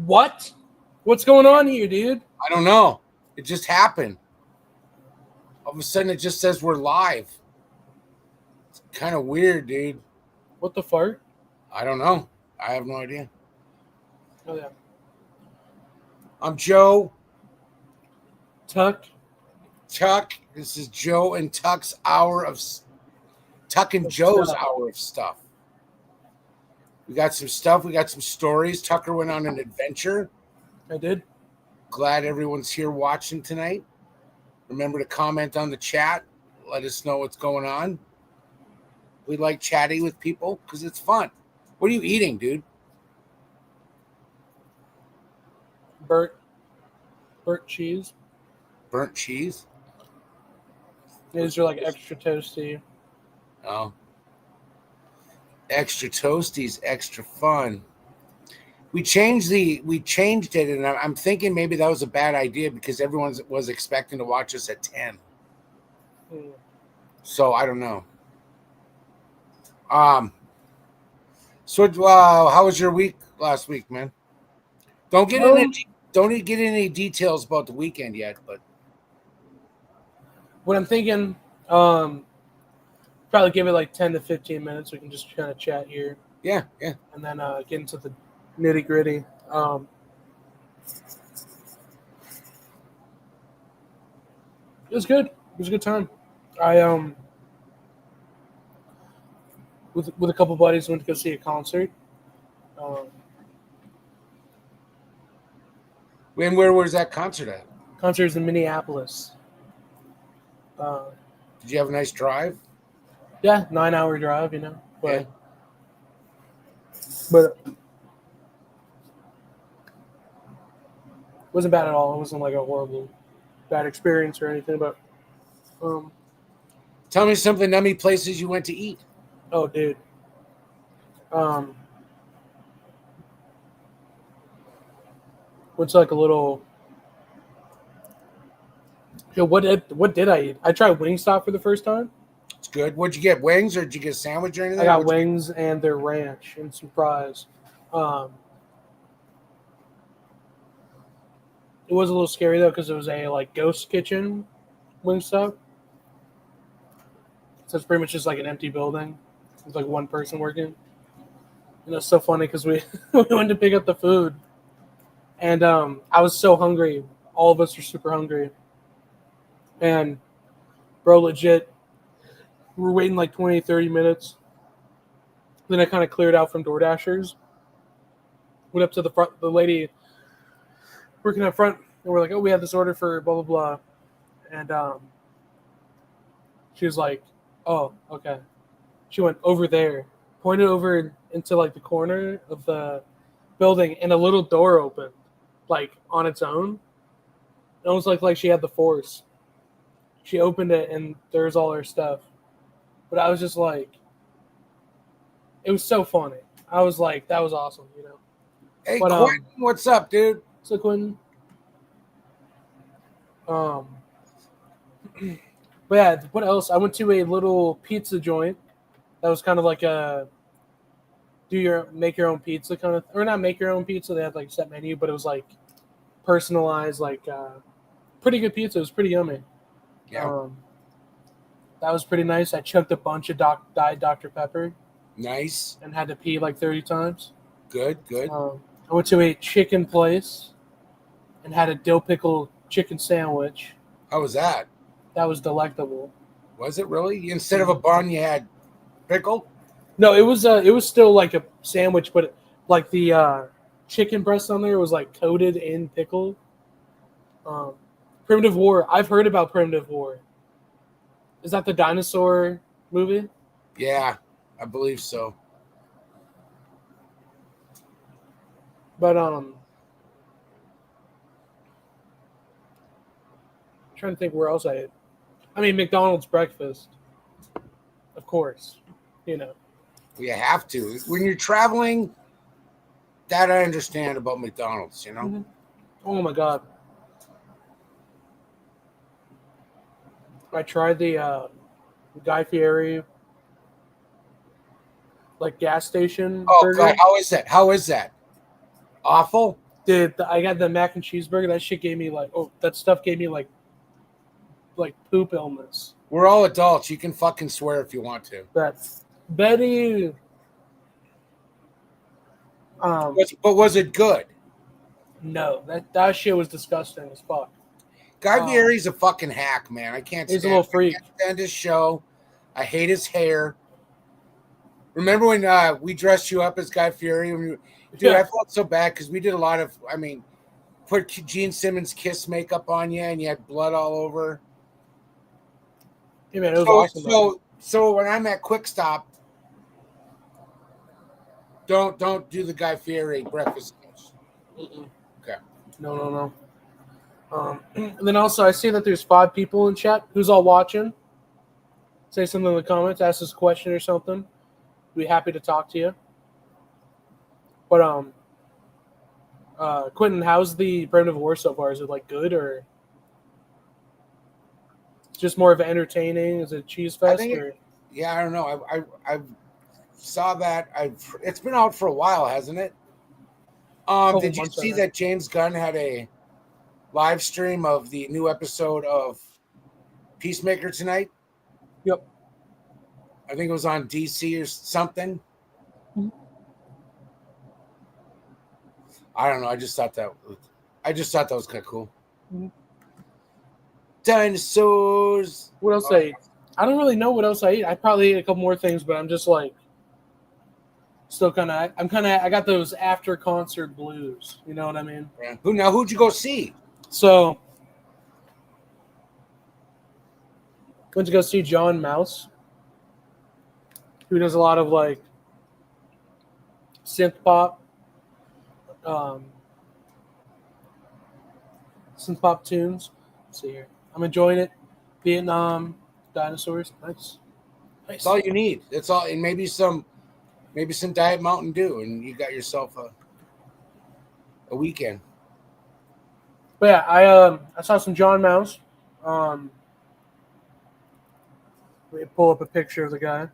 What? What's going on here, dude? I don't know. It just happened. All of a sudden, it just says we're live. It's kind of weird, dude. What the fart? I don't know. I have no idea. Oh, yeah. I'm Joe. Tuck. This is Joe and Tuck's hour of Tuck and Joe's hour of stuff. We got some stuff. We got some stories. Tucker went on an adventure. I did. Glad everyone's here watching tonight. Remember to comment on the chat. Let us know what's going on. We like chatting with people because it's fun. What are you eating, dude? Burnt cheese. Burnt cheese? These are like extra toasty. Oh. Extra toasties, extra fun. We changed it, and I'm thinking maybe that was a bad idea because everyone was expecting to watch us at 10. So I don't know. So how was your week last week, man? Don't get any details about the weekend yet, but what I'm thinking, probably give it like 10 to 15 minutes. We can just kind of chat here. Yeah. And then get into the nitty gritty. It was good. It was a good time. I with a couple buddies went to go see a concert. Where was that concert at? Concert was in Minneapolis. Did you have a nice drive? Yeah, 9-hour drive, but yeah. But it wasn't bad at all. It wasn't like a horrible, bad experience or anything. But tell me something. How many places you went to eat? Oh, dude. What's like a little? What did I eat? I tried Wingstop for the first time. It's good. What'd you get? Wings or did you get a sandwich or anything? I got wings and their ranch and some fries. It was a little scary though because it was a like ghost kitchen Wingstop. So it's pretty much just like an empty building. There's like one person working. And it's so funny because we went to pick up the food. And I was so hungry. All of us were super hungry. And, bro, legit, we were waiting like 20, 30 minutes. Then I kind of cleared out from DoorDashers. Went up to the front, the lady working up front. And we're like, oh, we have this order for blah, blah, blah. And she was like, oh, okay. She went over there, pointed over into like the corner of the building, and a little door opened, like on its own. It almost like she had the force. She opened it, and there's all her stuff. But I was just like, it was so funny. I was like, that was awesome, Hey, but, Quentin, what's up, dude? So Quentin. But yeah, what else? I went to a little pizza joint that was kind of like a make your own pizza kind of, or not make your own pizza. They had like a set menu, but it was like personalized, like pretty good pizza. It was pretty yummy. Yeah. That was pretty nice. I chugged a bunch of Diet Dr. Pepper. Nice. And had to pee like 30 times. Good. I went to a chicken place and had a dill pickle chicken sandwich. How was that? That was delectable. Was it really? Instead of a bun, you had pickle? No, it was still like a sandwich, but like the chicken breast on there was like coated in pickle. Primitive War. I've heard about Primitive War. Is that the dinosaur movie? Yeah, I believe so. But I'm trying to think where else I ate. I mean, McDonald's breakfast, of course. You have to when you're traveling. That I understand about McDonald's. Mm-hmm. Oh my god! I tried the Guy Fieri like gas station. Oh burger. God, how is that? Awful. Dude, I got the mac and cheeseburger. That shit gave me that stuff gave me like poop illness. We're all adults. You can fucking swear if you want to. That's Betty. But was it good? No, that shit was disgusting as fuck. Guy Fieri's a fucking hack, man. I can't He's a little freak. I can't stand his show. I hate his hair. Remember when we dressed you up as Guy Fieri? Dude, I felt so bad because we did a lot of, put Gene Simmons Kiss makeup on you and you had blood all over. Yeah, man, it was awesome. So when I'm at Quick Stop, don't do the Guy Fieri breakfast sandwich. Okay. No. And then also I see that there's 5 people in chat. Who's all watching? Say something in the comments. Ask us a question or something. We'd be happy to talk to you. But Quentin, how's the Brand of War so far? Is it like good or just more of an entertaining? Is it cheese fest? I don't know. I saw that. It's been out for a while, hasn't it? Did you see that James Gunn had a live stream of the new episode of Peacemaker tonight? Yep. I think it was on DC or something. Mm-hmm. I don't know. I just thought that was kind of cool. Mm-hmm. Dinosaurs. What else I eat? I don't really know what else I eat. I probably ate a couple more things, but I'm just like still I got those after concert blues. You know what I mean? Yeah. Who'd you go see? So went to go see John Mouse, who does a lot of like synth pop tunes. Let's see here. I'm enjoying it. Vietnam, dinosaurs. Nice. That's all you need. That's all, and maybe some Diet Mountain Dew, and you got yourself a weekend. But yeah, I saw some John Mouse. Let me pull up a picture of the guy.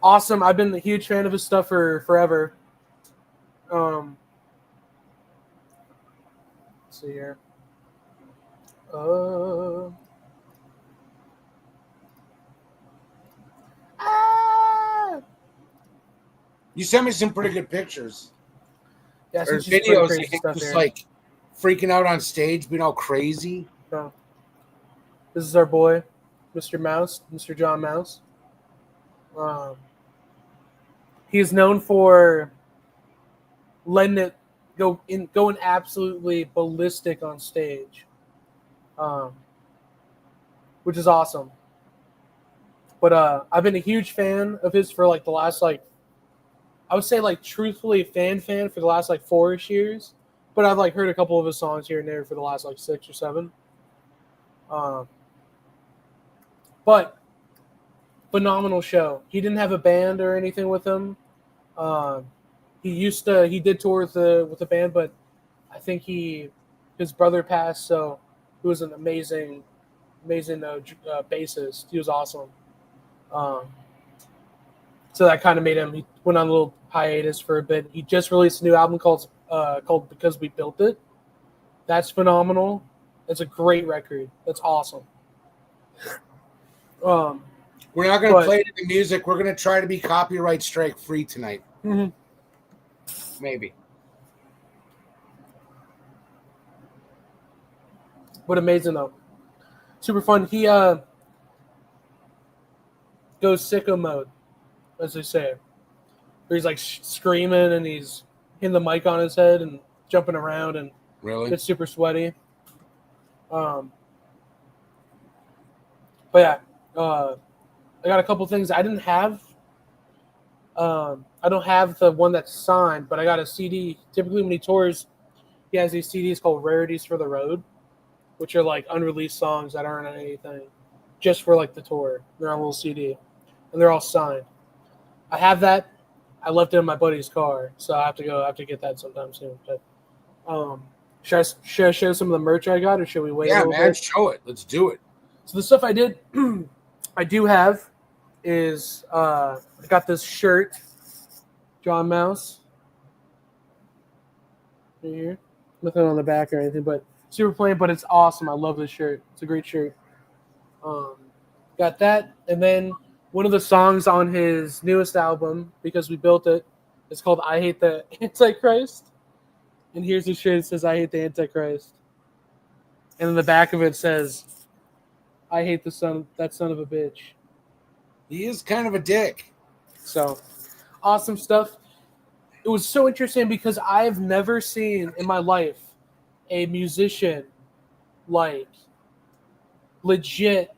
Awesome. I've been a huge fan of his stuff for forever. Let's see here. You sent me some pretty good pictures. Yeah, or videos of him just like freaking out on stage, being all crazy. Oh. This is our boy, Mr. Mouse, Mr. John Mouse. He is known for letting it going absolutely ballistic on stage, which is awesome. But I've been a huge fan of his for like the last I would say truthfully fan for the last 4-ish years. But I've heard a couple of his songs here and there for the last 6 or 7. But phenomenal show. He didn't have a band or anything with him. He did tour with the band, but I think his brother passed, so he was an amazing bassist. He was awesome. So that kind of made him. He went on a little hiatus for a bit. He just released a new album called Because We Built It. That's phenomenal. It's a great record. That's awesome. We're not going to play the music. We're going to try to be copyright strike free tonight. Mm-hmm. Maybe. But amazing though. Super fun. He goes sicko mode, as they say. Where he's screaming and he's hitting the mic on his head and jumping around and really? It's super sweaty. But yeah, I got a couple things I didn't have. I don't have the one that's signed, but I got a CD. Typically, when he tours, he has these CDs called Rarities for the Road, which are unreleased songs that aren't on anything, just for the tour. They're on a little CD, and they're all signed. I have that. I left it in my buddy's car, so I have to get that sometime soon. But should I show some of the merch I got, or should we wait? Yeah, a little man, bit? show it. Let's do it. So the stuff I did, I do have is I got this shirt, John Mouse. right here. Nothing on the back or anything, but super plain. But it's awesome. I love this shirt. It's a great shirt. Um, got that, and then one of the songs on his newest album, Because We Built It, is called "I Hate the Antichrist." And here's the shirt that says "I hate the Antichrist," and in the back of it says, "I hate that son of a bitch." He is kind of a dick. So awesome stuff. It was so interesting because I've never seen in my life a musician like legit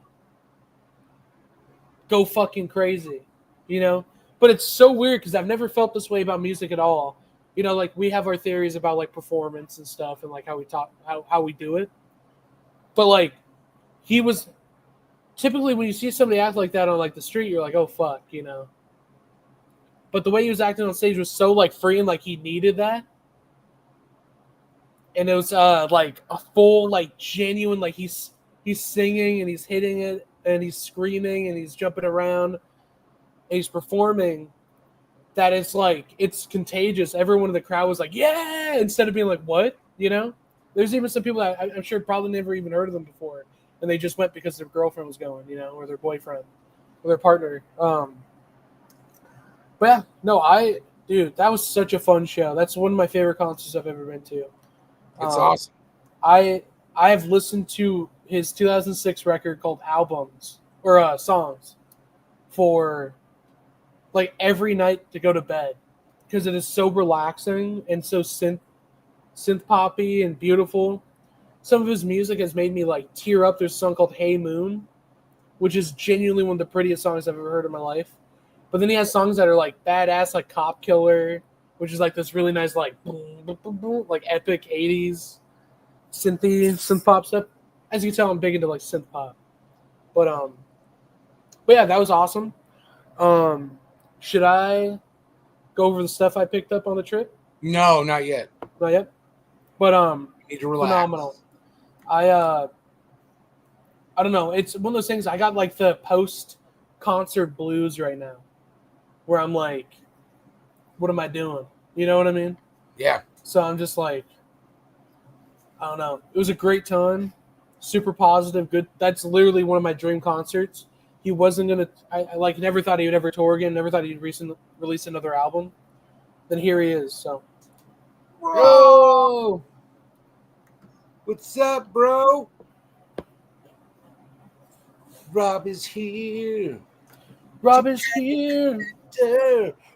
go fucking crazy, you know? But it's so weird because I've never felt this way about music at all. You know, like we have our theories about like performance and stuff and like how we talk, how we do it. But like he was typically when you see somebody act like that on like the street, you're like, oh fuck, you know. But the way he was acting on stage was so like free and like he needed that. And it was like a full, like genuine, like he's singing and he's hitting it and he's screaming and he's jumping around and he's performing. That it's like it's contagious. Everyone in the crowd was like, "Yeah!" instead of being like, "What?" You know. There's even some people that I'm sure probably never even heard of them before, and they just went because their girlfriend was going, you know, or their boyfriend, or their partner. But yeah, no, dude, that was such a fun show. That's one of my favorite concerts I've ever been to. It's awesome. I have listened to his 2006 record called Albums or Songs for like every night to go to bed because it is so relaxing and so synth poppy and beautiful. Some of his music has made me like tear up. There's a song called Hey Moon, which is genuinely one of the prettiest songs I've ever heard in my life. But then he has songs that are like badass, like Cop Killer, which is like this really nice, like boom, boom, boom, boom, like epic 80s synth pop stuff. As you can tell, I'm big into like synth pop. But yeah, that was awesome. Should I go over the stuff I picked up on the trip? No, not yet. Not yet. But Need to relax. phenomenal. I don't know. It's one of those things. I got like the post concert blues right now, where I'm like, what am I doing? You know what I mean? Yeah. So I'm just like, I don't know. It was a great time, super positive, good. That's literally one of my dream concerts. He wasn't gonna. I like never thought he would ever tour again. Never thought he'd release another album. Then here he is. So, Whoa! What's up, bro? Rob is here. Rob is here.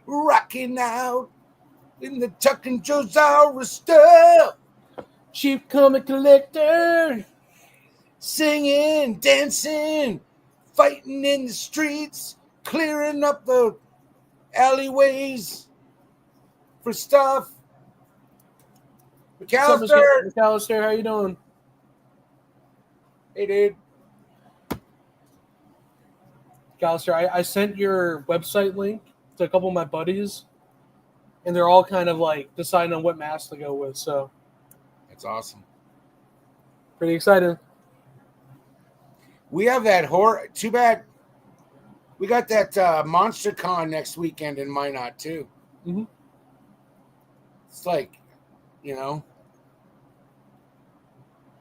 Rocking out in the Tuck and Joe stuff. Cheap comic collector. Singing, dancing, fighting in the streets, clearing up the alleyways for stuff. McAllister. McAllister, how you doing? Hey, dude. McAllister, I sent your website link to a couple of my buddies, and they're all kind of like deciding on what mask to go with. So that's awesome. Pretty excited. We have that horror. Too bad. We got that MonsterCon next weekend in Minot too. Mm-hmm. It's like, you know,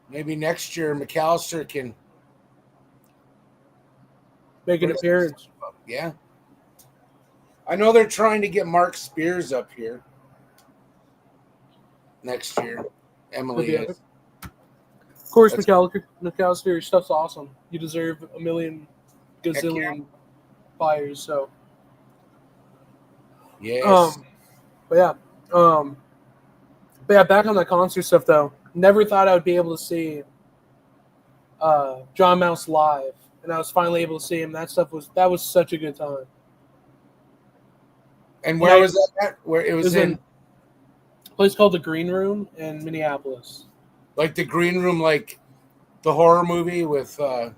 maybe next year McAllister can make an appearance. Yeah. I know they're trying to get Mark Spears up here next year. Emily is. Of course, McAllister, your stuff's awesome. You deserve a million gazillion buyers. So, yes. But yeah, back on the concert stuff though. Never thought I would be able to see John Mouse live, and I was finally able to see him. That was such a good time. And where was that at? Where it was in a place called the Green Room in Minneapolis. Like the Green Room, like the horror movie with Anton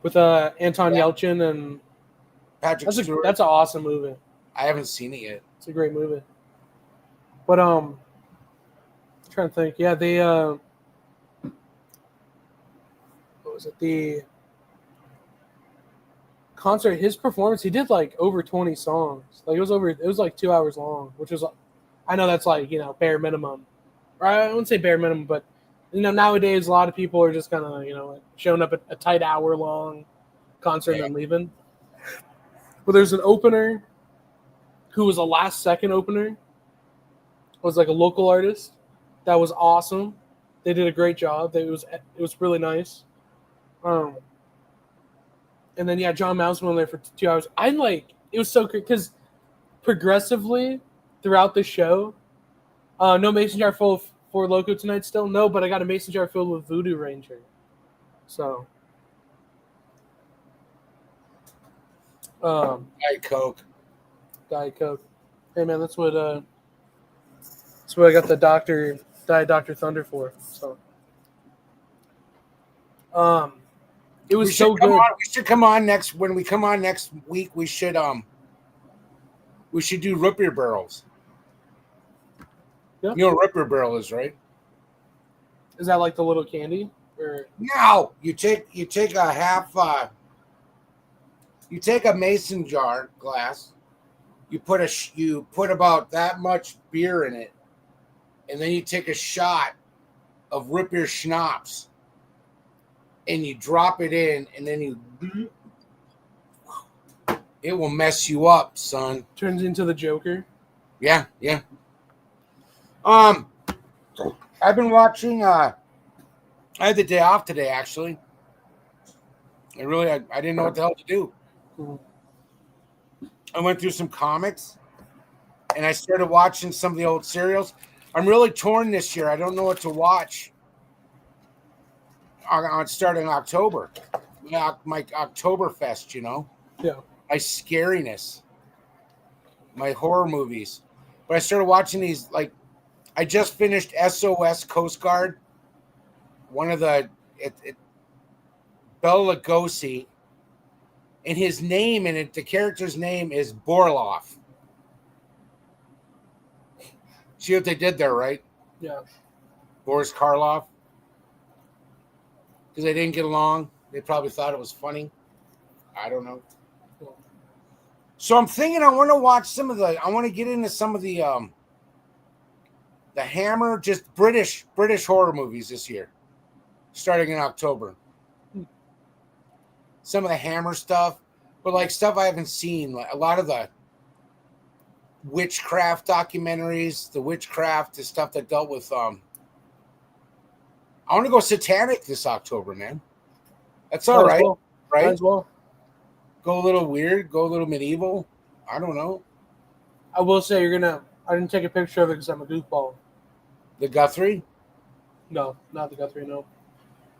Yelchin and Patrick Stewart. That's an awesome movie. I haven't seen it yet. It's a great movie. But I'm trying to think. Yeah, what was it? The concert, his performance, he did like over 20 songs. Like it was like 2 hours long, which was, I know that's like, you know, bare minimum. Or I wouldn't say bare minimum, but nowadays a lot of people are just kind of like showing up at a tight hour long concert and then leaving. But there's an opener who was a last second opener. Was like a local artist that was awesome. They did a great job. It was really nice. And then John Mouse went there for 2 hours. It was so great because progressively throughout the show, no mason jar full of Four Loko tonight still? No, but I got a mason jar filled with Voodoo Ranger. So Diet Coke. Diet Coke. Hey man, that's what I got the Diet Dr. Thunder for. So it was so good. We should come on next when we come on next week, we should do root beer barrels. Yeah. You know what root beer barrel is, right? Is that like the little candy? Or No, you take a half you take a mason jar glass, you put about that much beer in it, and then you take a shot of root beer schnapps and you drop it in, and then it will mess you up, son. turns into the Joker. Yeah. I've been watching. I had the day off today, actually. I didn't know what the hell to do. I went through some comics, and I started watching some of the old serials. I'm really torn this year. I don't know what to watch on starting October. My Oktoberfest, Yeah. my scariness, my horror movies. But I started watching these, like, I just finished SOS Coast Guard. One of Bela Lugosi, and his name in it, the character's name is Borloff. See what they did there, right? Yeah. Boris Karloff. Because they didn't get along. They probably thought it was funny. I don't know. So I'm thinking I want to watch I want to get into some of the Hammer, just British horror movies this year, starting in October. Some of the Hammer stuff, but like stuff I haven't seen, like a lot of the witchcraft documentaries, the stuff that dealt with I want to go satanic this October, man. That's all right, right? Might as well. Go a little weird, go a little medieval. I don't know. I will say I didn't take a picture of it because I'm a goofball. The Guthrie? No, not the Guthrie, no.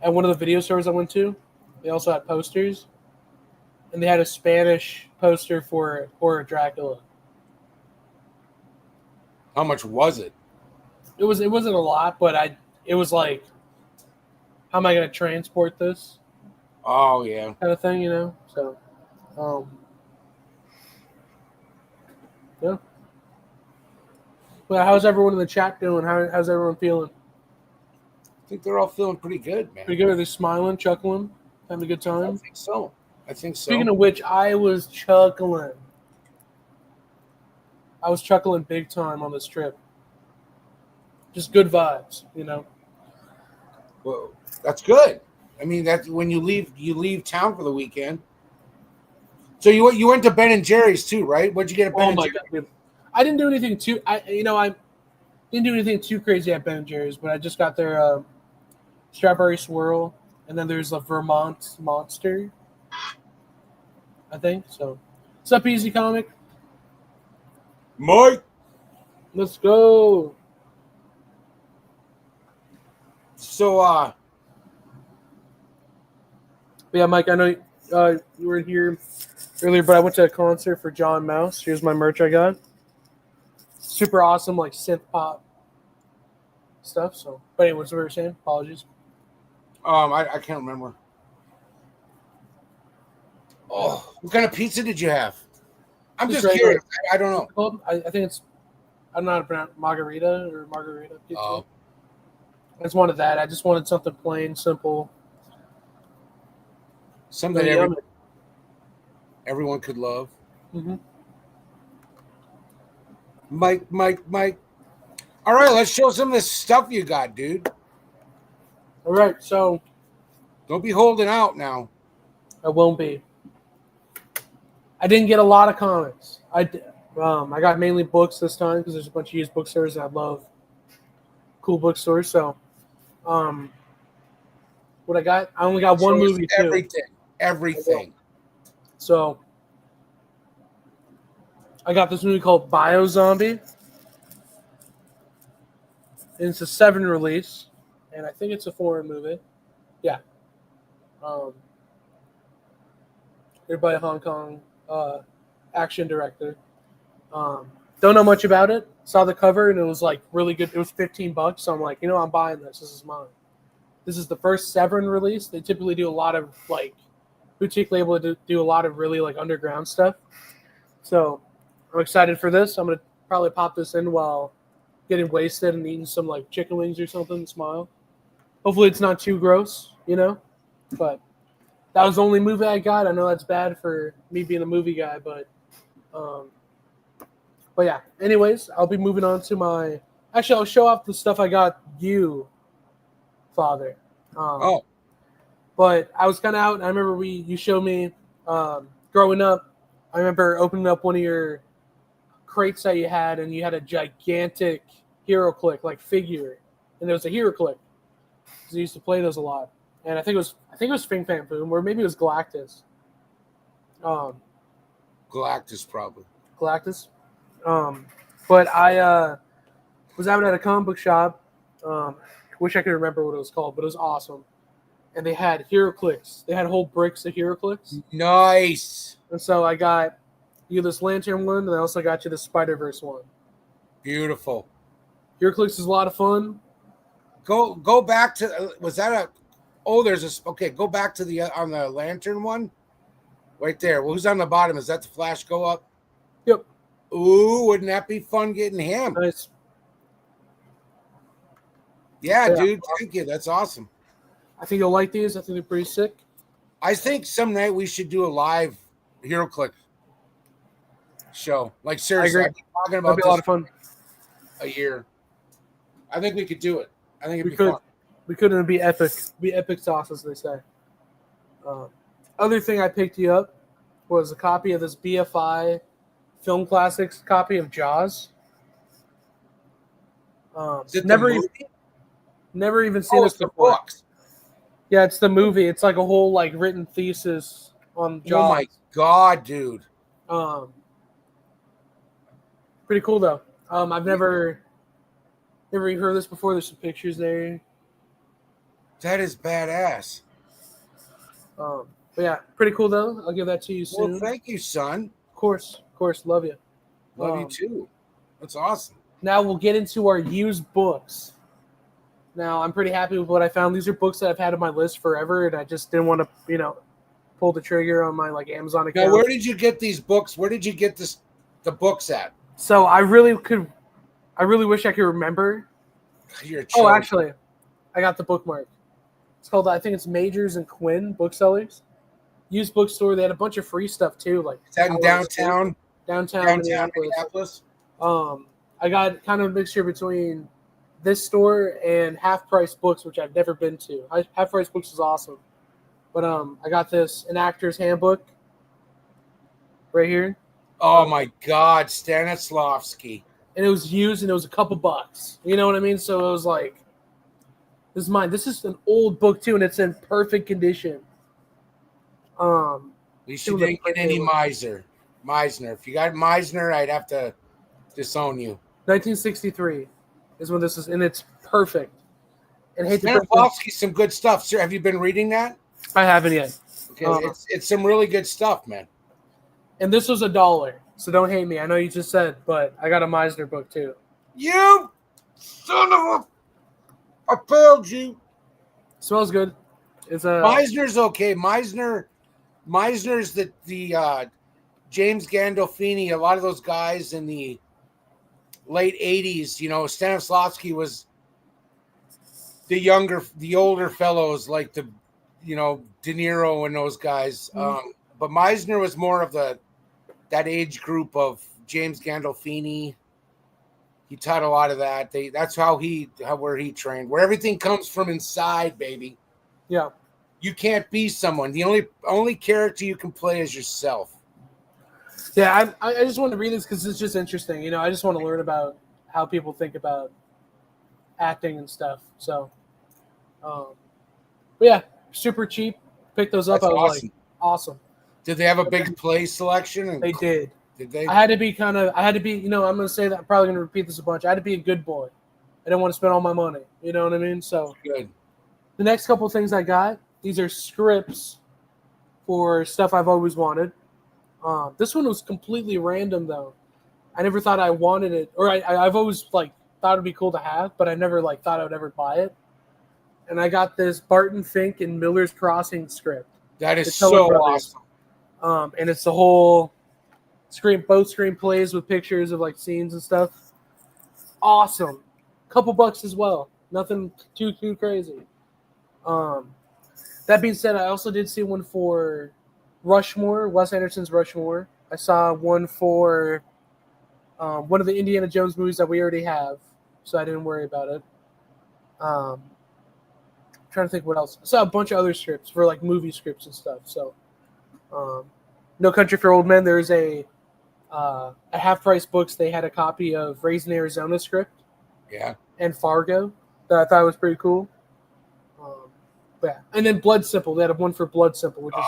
At one of the video stores I went to, they also had posters, and they had a Spanish poster for Horror Dracula. How much was it? It wasn't a lot, but it was like, how am I going to transport this? Oh yeah, kind of thing, So, yeah. Well, how's everyone in the chat doing? How's everyone feeling? I think they're all feeling pretty good, man. Pretty good. Are they smiling, chuckling, having a good time? I think so. Speaking of which, I was chuckling. I was chuckling big time on this trip. Just good vibes, Well, that's good. I mean, that's when you leave town for the weekend. So you went to Ben and Jerry's too, right? What'd you get at Ben and Jerry's? God, I didn't do anything too. I didn't do anything too crazy at Ben and Jerry's, but I just got their strawberry swirl, and then there's a Vermont monster. I think so. What's up, Easy Comic? Mike, let's go. So, yeah, Mike, I know you were here earlier, but I went to a concert for John Mouse. Here's my merch I got. Super awesome, like synth pop stuff. So, but anyways, what were you saying? Apologies. I can't remember. Oh, what kind of pizza did you have? I'm just curious. I don't know. I think it's, I don't know how to pronounce margarita pizza. Oh. I just wanted that. I just wanted something plain, simple. Something everyone could love. Mm-hmm. Mike. All right, let's show some of this stuff you got, dude. All right, so Don't be holding out now. I won't be. I didn't get a lot of comics. I got mainly books this time because there's a bunch of used bookstores and I love cool bookstores. So, what I only got one Show us movie too. Everything. So, I got this movie called Biozombie. And it's a 7 release, and I think it's a foreign movie. Yeah. Made by a Hong Kong action director. Don't know much about it. Saw the cover and it was like really good. It was $15, so I'm like, I'm buying this. This is mine. This is the first 7 release. They typically do a lot of like boutique label to do a lot of really like underground stuff. So I'm excited for this. I'm gonna probably pop this in while getting wasted and eating some like chicken wings or something. Smile. Hopefully it's not too gross, But that was the only movie I got. I know that's bad for me being a movie guy, but yeah. Anyways, I'll be moving on to I'll show off the stuff I got you, Father. But I was kind of out, and I remember you showed me growing up. I remember opening up one of your crates that you had, and you had a gigantic HeroClix like figure, and there was a HeroClix. Because I used to play those a lot, and I think it was Fing Fang Boom, or maybe it was Galactus. Galactus probably. Galactus. But I was out at a comic book shop. Wish I could remember what it was called, but it was awesome. And they had HeroClix. They had whole bricks of HeroClix. Nice. And so I got you this Lantern one, and I also got you the Spider-Verse one. Beautiful. HeroClix is a lot of fun. Go back to was that a? Oh, there's a okay. Go back to the on the Lantern one, right there. Who's on the bottom? Is that the Flash go up? Yep. Ooh, wouldn't that be fun getting him? Nice. Yeah, dude. Thank you. That's awesome. I think you'll like these. I think they're pretty sick. I think some night we should do a live HeroClix show. Like seriously, I've been talking about That'd be a lot of fun. A year. I think we could do it. I think it'd be fun. We could, and it'd be epic. It'd be epic sauce, as they say. Other thing I picked you up was a copy of this BFI Film Classics copy of Jaws. Is it never even seen this before. Books. Yeah, it's the movie. It's like a whole like written thesis on Jaws. Oh my god, dude. Pretty cool though. I've never heard of this before. There's some pictures there. That is badass. But yeah, pretty cool though. I'll give that to you soon. Well, thank you, son. Of course, love you. Love you too. That's awesome. Now we'll get into our used books. Now I'm pretty happy with what I found. These are books that I've had on my list forever, and I just didn't want to, pull the trigger on my like Amazon account. Now, where did you get these books? Where did you get the books at? So I really wish I could remember. Oh, actually, I got the bookmark. It's called, I think it's Majors and Quinn Booksellers. Used bookstore. They had a bunch of free stuff too. Like is that in downtown Minneapolis. I got kind of a mixture between this store and Half Price Books, which I've never been to. Half Price Books is awesome. But I got An Actor's Handbook right here. Oh my God, Stanislavski. And it was used, and it was a couple bucks. You know what I mean? So it was like, this is mine. This is an old book too, and it's in perfect condition. We should didn't get any Meisner. If you got Meisner, I'd have to disown you. 1963 is when this is, and it's perfect. And Stanislavski's some good stuff. Sir, have you been reading that? I haven't yet. Okay, it's some really good stuff, man. And this was $1, so don't hate me. I know you just said, but I got a Meisner book too. You son of a! I failed you. Smells good. It's a Meisner's okay. Meisner's the James Gandolfini. A lot of those guys in the late '80s. Stanislavski was the older fellows like De Niro and those guys. Mm-hmm. But Meisner was more of that age group of James Gandolfini. He taught a lot of that. That's where he trained, where everything comes from inside, baby. Yeah. You can't be someone. The only character you can play is yourself. Yeah, I just want to read this because it's just interesting. You know, I just want to learn about how people think about acting and stuff. So, but yeah, super cheap. Picked those up. That's I was awesome. like, awesome. Did they have a big play selection? And They did. Did they? I had to be, you know, I'm going to say that. I'm probably going to repeat this a bunch. I had to be a good boy. I didn't want to spend all my money. You know what I mean? So, Good. the next couple of things I got, these are scripts for stuff I've always wanted. This one was completely random, though. I never thought I wanted it, or I've always like thought it'd be cool to have, but I never like thought I would ever buy it. And I got this Barton Fink and Miller's Crossing script. That is The so Coen brothers. awesome. And it's the whole both screenplays with pictures of like scenes and stuff. Awesome. Couple bucks as well. Nothing too crazy. That being said, I also did see one for Rushmore, Wes Anderson's Rushmore. I saw one for one of the Indiana Jones movies that we already have, so I didn't worry about it. Trying to think what else. I saw a bunch of other scripts for like movie scripts and stuff. So, No Country for Old Men. There's a Half Price Books. They had a copy of Raising Arizona script. Yeah. And Fargo that I thought was pretty cool. Yeah, and then Blood Simple. They had one for Blood Simple, which is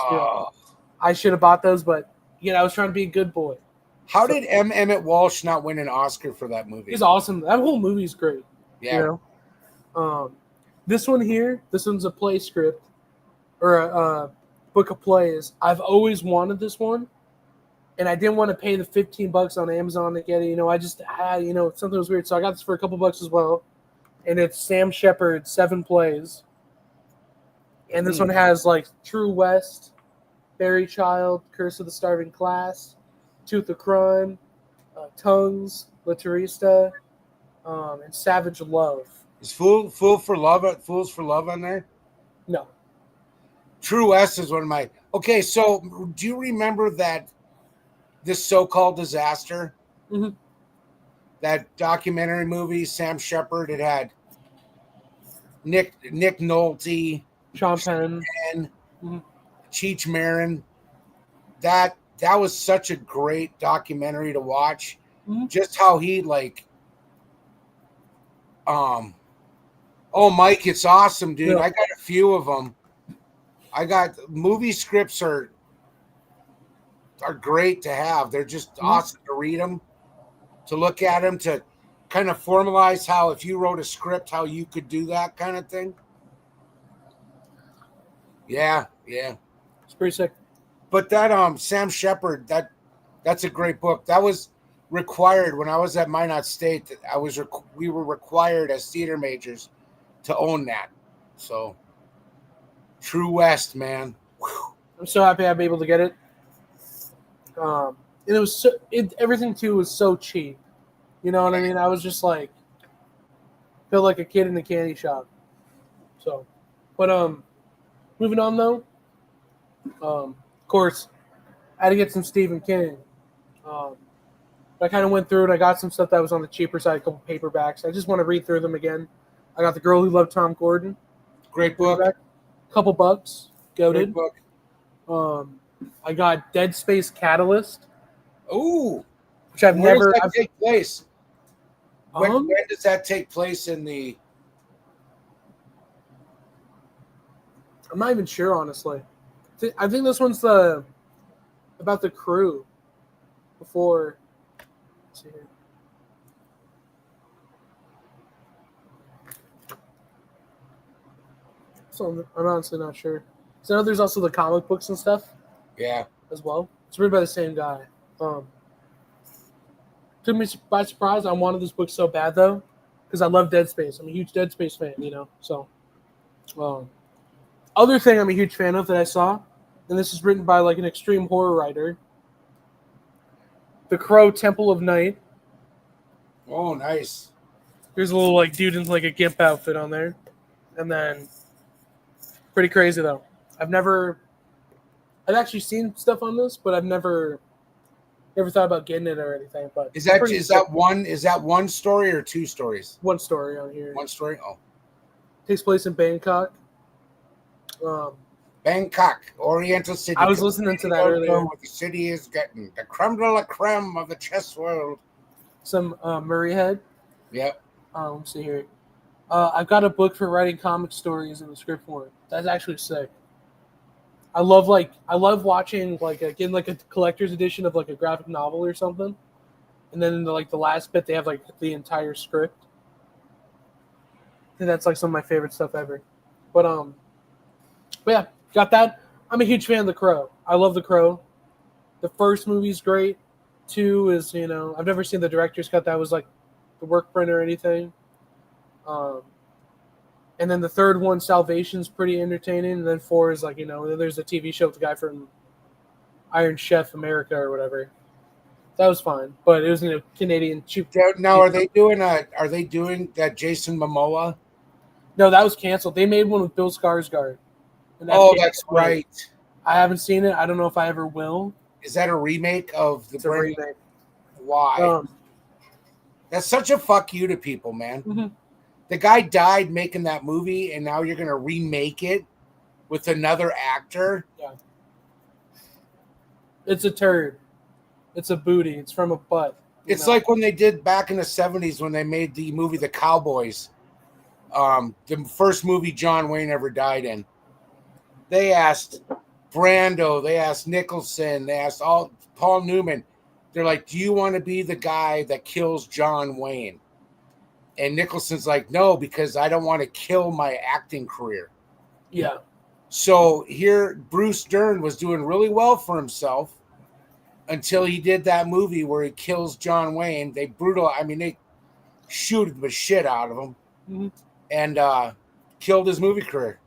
I should have bought those, but I was trying to be a good boy. How did Emmett Walsh not win an Oscar for that movie? He's awesome. That whole movie's great. Yeah. This one here, this one's a play script or a book of plays. I've always wanted this one, and I didn't want to pay the $15 on Amazon to get it. I just had, something was weird. So I got this for a couple bucks as well, and it's Sam Shepard's 7 plays. And this one has like True West, Fairy Child, Curse of the Starving Class, Tooth of Crime, Tongues, La Turista, and Savage Love. Is Fools for Love on there? No. True West is one of my. Okay, so do you remember that This So-Called Disaster? Mm-hmm. That documentary movie, Sam Shepard. It had Nick Nolte, Sean Penn, Cheech Marin. That was such a great documentary to watch. Mm-hmm. Just how he Mike, it's awesome, dude. Yeah. I got a few of them. I got movie scripts are great to have. They're just awesome to read them, to look at them, to kind of formalize how if you wrote a script, how you could do that kind of thing. Yeah. It's pretty sick. But that Sam Shepard, that's a great book. That was required when I was at Minot State. We were required as theater majors to own that. So True West, man. Whew. I'm so happy I'm able to get it. And it was everything too was so cheap. You know what I mean? I was just like feel like a kid in a candy shop. So, but moving on though. Of course, I had to get some Stephen King. I kind of went through it. I got some stuff that was on the cheaper side, a couple paperbacks. I just want to read through them again. I got The Girl Who Loved Tom Gordon. Great book. Couple bucks. Goated. Great book. I got Dead Space Catalyst. Ooh. Which I've never. Does that take place? When does that take place in the? I'm not even sure, honestly. I think this one's about the crew. Before. Let's see here. So I'm honestly not sure. So I know there's also the comic books and stuff. Yeah. As well. It's written by the same guy. Took me by surprise. I wanted this book so bad though, because I love Dead Space. I'm a huge Dead Space fan, So, other thing I'm a huge fan of that I saw, and this is written by like an extreme horror writer. The Crow Temple of Night. Oh, nice. There's a little like dude in like a gimp outfit on there, and then pretty crazy though. I've actually seen stuff on this, but I've never Never thought about getting it or anything, but Is that pretty is sick. that one story or two stories? One story on here? One story. Oh, Takes place in Bangkok. Bangkok, Oriental City. I was listening to that You don't earlier. know what the city is getting. The creme de la creme of the chess world. Some Murray Head. Yep. Let's see here. I've got a book for writing comic stories in the script form. That's actually sick. I love watching getting like a collector's edition of like a graphic novel or something, and then in the last bit they have like the entire script. And that's like some of my favorite stuff ever. But yeah, got that. I'm a huge fan of The Crow. I love The Crow. The first movie's great. 2 is I've never seen the director's cut that was like the work print or anything. And then the third one, Salvation's pretty entertaining. And then 4 is there's a TV show with the guy from Iron Chef America or whatever. That was fine, but it was Canadian cheap. Now, are they doing that Jason Momoa? No, that was canceled. They made one with Bill Skarsgård. And That's right. I haven't seen it. I don't know if I ever will. Is that a remake of the It's a remake. Why? That's such a fuck you to people, man. Mm-hmm. The guy died making that movie, and now you're gonna remake it with another actor. Yeah. It's a turd. It's a booty. It's from a butt. It's like when they did back in the 70s when they made the movie The Cowboys. The first movie John Wayne ever died in. They asked Brando, they asked Nicholson, they asked Paul Newman. They're like, do you want to be the guy that kills John Wayne? And Nicholson's like, no, because I don't want to kill my acting career. Yeah. So here, Bruce Dern was doing really well for himself until he did that movie where he kills John Wayne. They shoot the shit out of him. Mm-hmm. And killed his movie career.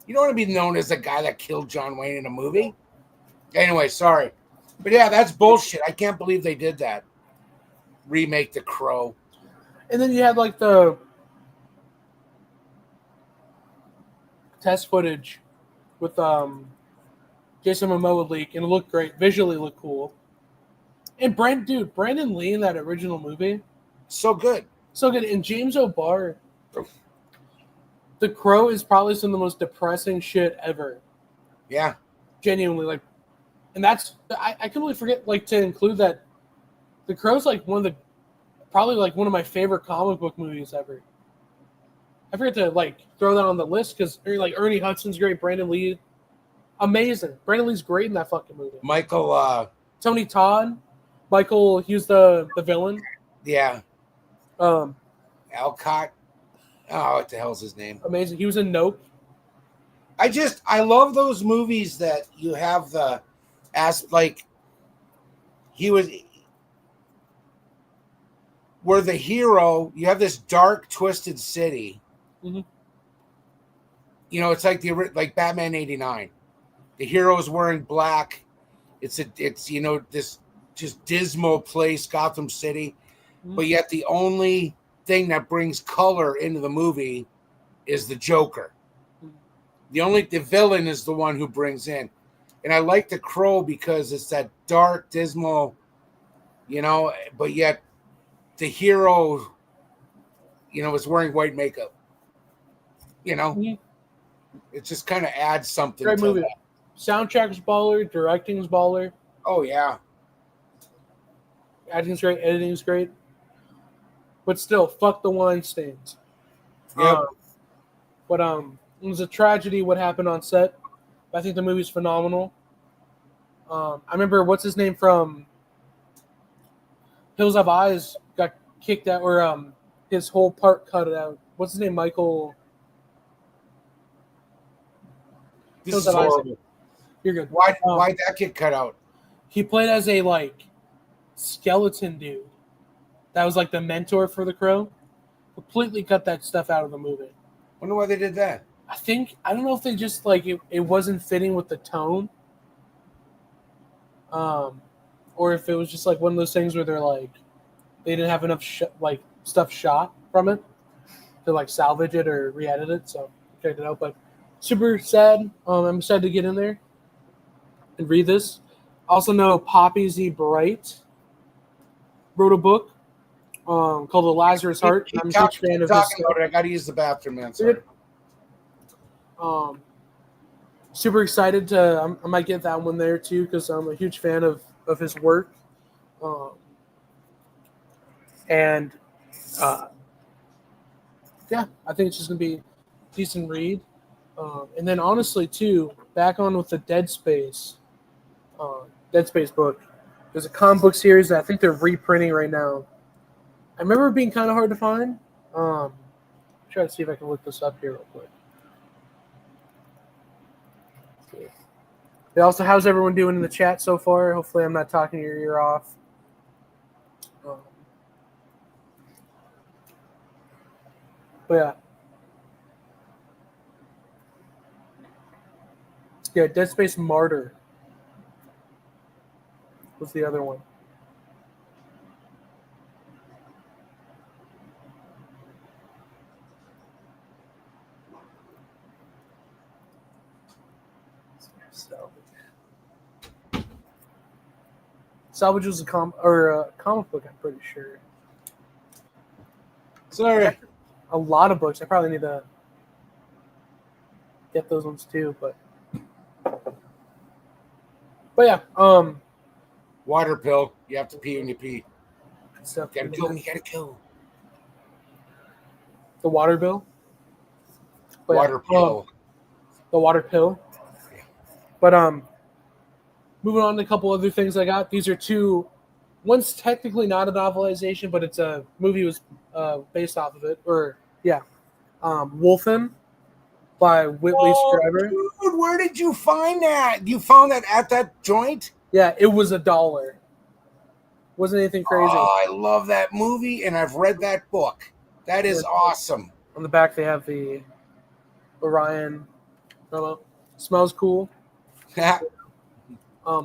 You don't want to be known as the guy that killed John Wayne in a movie. Anyway, sorry. But yeah, that's bullshit. I can't believe they did that. Remake The Crow. And then you had like the test footage with Jason Momoa leak, and it looked great. Visually looked cool. And Brandon Lee in that original movie. So good. So good. And James O'Barr. The Crow is probably some of the most depressing shit ever. Yeah. Genuinely, and that's I completely forget to include that. The Crow's probably one of my favorite comic book movies ever. I forget to throw that on the list because Ernie Hudson's great, Brandon Lee, amazing. Brandon Lee's great in that fucking movie. Tony Todd, Michael, he was the villain. Yeah. Alcott. Oh, what the hell's his name? Amazing. He was in Nope. I love those movies that you have where the hero, you have this dark, twisted city. Mm-hmm. It's like Batman '89. The hero is wearing black. It's this just dismal place, Gotham City, mm-hmm. But yet the only thing that brings color into the movie is the Joker. Mm-hmm. The villain is the one who brings in. And I like The Crow because it's that dark, dismal, but yet the hero, is wearing white makeup. Mm-hmm. It just kind of adds something. Great to movie. That. Soundtrack's baller, directing's baller. Oh yeah. Acting's great, editing's great. But still, fuck the Weinsteins. Yep. But it was a tragedy what happened on set. I think the movie's phenomenal. I remember what's his name from Hills Have Eyes got kicked out, or his whole part cut out. What's his name? Michael. This is horrible. Eyes. You're good. Why'd that get cut out? He played as a skeleton dude. That was the mentor for the Crow. Completely cut that stuff out of the movie. Wonder why they did that. I don't know if they just it wasn't fitting with the tone. Or if it was just one of those things where they're they didn't have enough stuff shot from it to salvage it or re-edit it, so checked it out. But super sad. I'm sad to get in there and read this. Also know Poppy Z. Bright wrote a book called The Lazarus Heart. I'm a huge fan of his talking stuff. about it. I got to use the bathroom, man. Sorry. Super excited to. I might get that one there too because I'm a huge fan of his work. And yeah, I think it's just gonna be a decent read. And then honestly too, back on with the Dead Space book. There's a comic book series that I think they're reprinting right now. I remember it being kind of hard to find. Try to see if I can look this up here real quick. Also, how's everyone doing in the chat so far? Hopefully, I'm not talking your ear off. But yeah, Dead Space Martyr was the other one. Salvage was a comic book, I'm pretty sure. Sorry. A lot of books. I probably need to get those ones too, but yeah. Water pill. You have to pee when you pee. Stuff. You gotta go. The water bill. But Water pill. The water pill. Yeah. But moving on to a couple other things I got. These are two. One's technically not a novelization, but it's a movie was based off of it. Wolfen by Whitley Strieber. Dude, where did you find that? You found that at that joint? Yeah, it was $1. Wasn't anything crazy. Oh, I love that movie, and I've read that book. That is awesome. On the back, they have the Orion logo. Smells cool.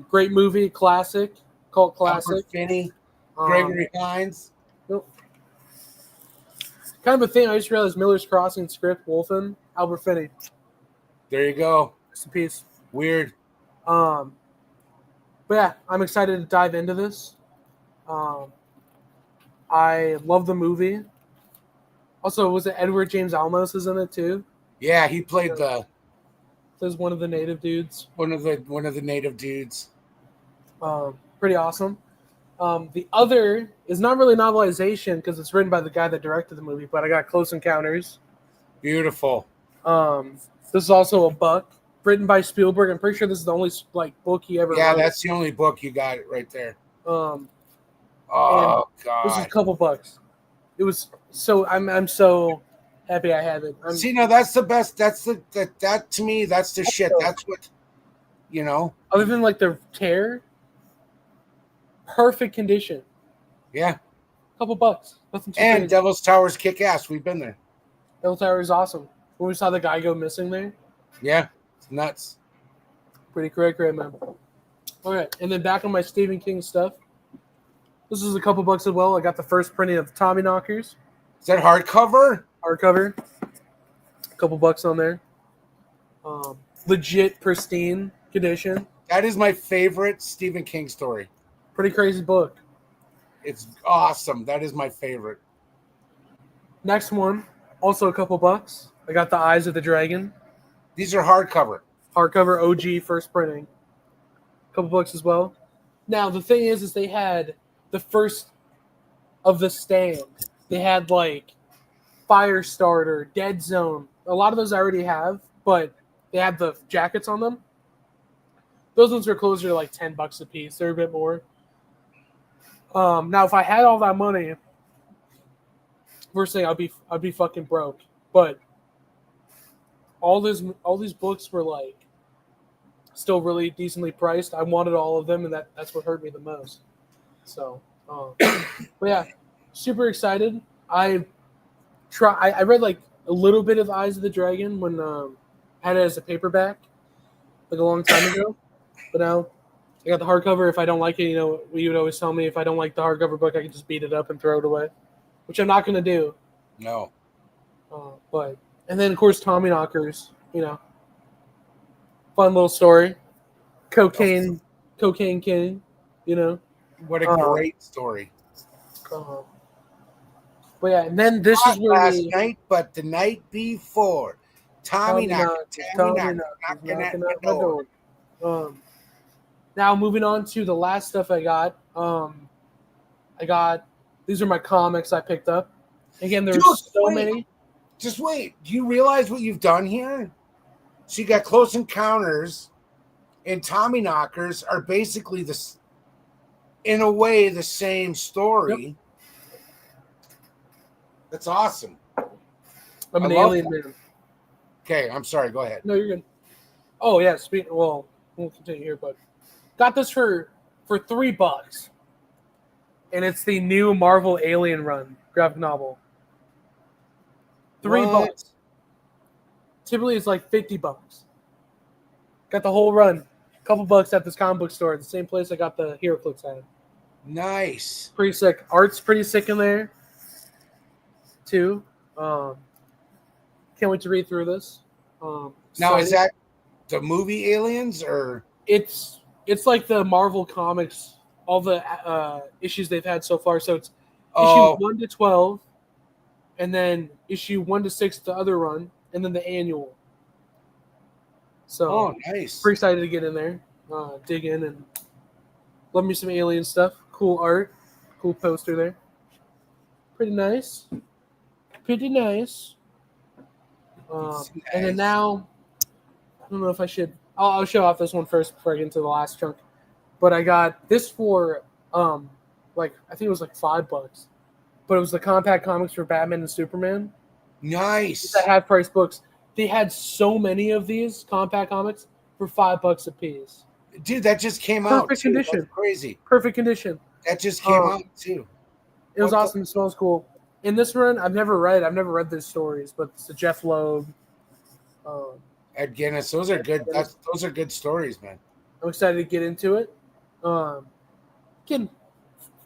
Great movie, classic, cult classic. Albert Finney, Gregory Hines. Kind of a thing I just realized Miller's Crossing script, Wolfen, Albert Finney. There you go. Rest in peace. Weird. But yeah, I'm excited to dive into this. I love the movie. Also, was it Edward James Olmos is in it too? Yeah, he played There's one of the native dudes. one of the native dudes. Pretty awesome. The other is not really novelization because it's written by the guy that directed the movie, but I got Close Encounters. Beautiful. This is also a book written by Spielberg. I'm pretty sure this is the only book he ever wrote. Yeah, that's the only book you got right there. Oh God. This is a couple bucks. It was so I'm so happy I have it. See, no, that's the best. That's that to me. That's the shit. That's what Other than the tear, perfect condition. Yeah. Couple bucks. Nothing too and crazy. Devil's Tower's kick ass. We've been there. Devil's Tower is awesome. When we saw the guy go missing there. Yeah, it's nuts. Pretty great, man. All right, and then back on my Stephen King stuff. This is a couple bucks as well. I got the first printing of Tommyknockers. Is that hardcover? Hardcover. A couple bucks on there. Legit pristine condition. That is my favorite Stephen King story. Pretty crazy book. It's awesome. That is my favorite. Next one, also a couple bucks. I got The Eyes of the Dragon. These are hardcover. Hardcover OG first printing. A couple bucks as well. Now, the thing is they had the first of The Stand. They had Firestarter, Dead Zone. A lot of those I already have, but they had the jackets on them. Those ones are closer to $10 a piece. They're a bit more. Now, if I had all that money, first thing I'd be fucking broke. But all these books were still really decently priced. I wanted all of them, and that's what hurt me the most. So, but yeah, super excited. I read a little bit of Eyes of the Dragon when I had it as a paperback a long time ago, but now I got the hardcover. If I don't like it, you would always tell me if I don't like the hardcover book, I can just beat it up and throw it away, which I'm not going to do. No. And then of course Tommyknockers, fun little story. Cocaine Cocaine King, you know. What a Um, great story. um, but yeah, and then this is Not where last we night, but the night before. Tommy Tommy knocker, knockers knocking at knocking my at my door. door. Now moving on to the last stuff I got. I got these are my comics I picked up. Again, Dude, there's so wait. many. Just wait. Do you realize what you've done here? So you got Close Encounters and Tommy Knockers are basically this, in a way, the same story. Yep. That's awesome. I'm I an love alien that. man. Okay, I'm sorry. Go ahead. No, you're good. Oh yeah, we'll continue here, but got this for $3, and it's the new Marvel Alien Run graphic novel. $3. What? Typically, it's like $50. Got the whole run. Couple bucks at this comic book store, the same place I got the HeroClix at. Nice. Pretty sick. Art's pretty sick in there, too. Can't wait to read through this. Now, is excited. that the movie Aliens or? It's like the Marvel Comics, all the issues they've had so far. So it's Oh, issue 1 to 12, and then issue 1 to 6 the other run, and then the annual. So nice. pretty excited to get in there, dig in, and love me some alien stuff. Cool art, cool poster there. Pretty nice. Pretty nice. And then now, I don't know if I should. I'll show off this one first before I get into the last chunk. But I got this for I think it was like $5, but it was the compact comics for Batman and Superman. Nice. The half price books. They had so many of these compact comics for $5 a piece. Dude, that just came out. Perfect too. condition. That's crazy. Perfect condition. That just came out too. It was awesome. It smells cool. In this run, I've never read these stories, but it's the Jeff Loeb. Ed Guinness. Those are good. Those are good stories, man. I'm excited to get into it. Getting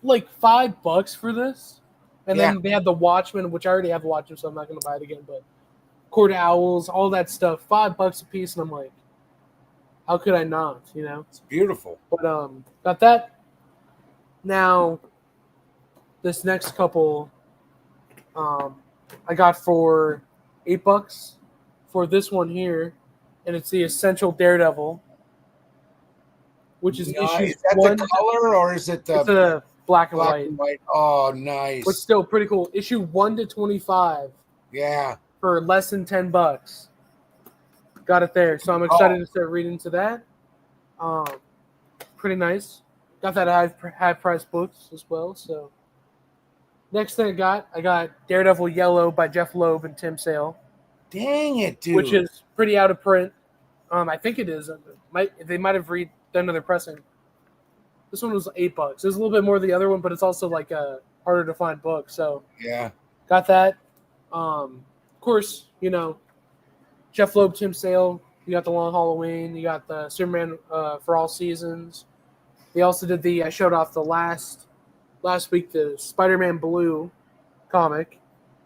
like $5 for this, and then they had the Watchmen, which I already have the Watchmen, so I'm not going to buy it again. But Court of Owls, all that stuff, $5 a piece, and I'm like, how could I not? You know, it's beautiful. But got that. Now, this next couple, I got for $8 for this one here, and it's the Essential Daredevil, which is issue Is that 1. the color or is it the It's a black and white? Oh, nice. But still pretty cool. Issue 1 to 25. Yeah. For less than $10. Got it there. So I'm excited to start reading into that. Pretty nice. Got that high price books as well. So next thing I got Daredevil Yellow by Jeff Loeb and Tim Sale. Dang it, dude. Which is pretty out of print. I think it is. They might have done another pressing. This one was $8. It was a little bit more than the other one, but it's also like a harder to find book. So yeah, got that. Of course, Jeff Loeb, Tim Sale. You got the Long Halloween. You got the Superman for All Seasons. They also did I showed off the last week the Spider-Man Blue comic,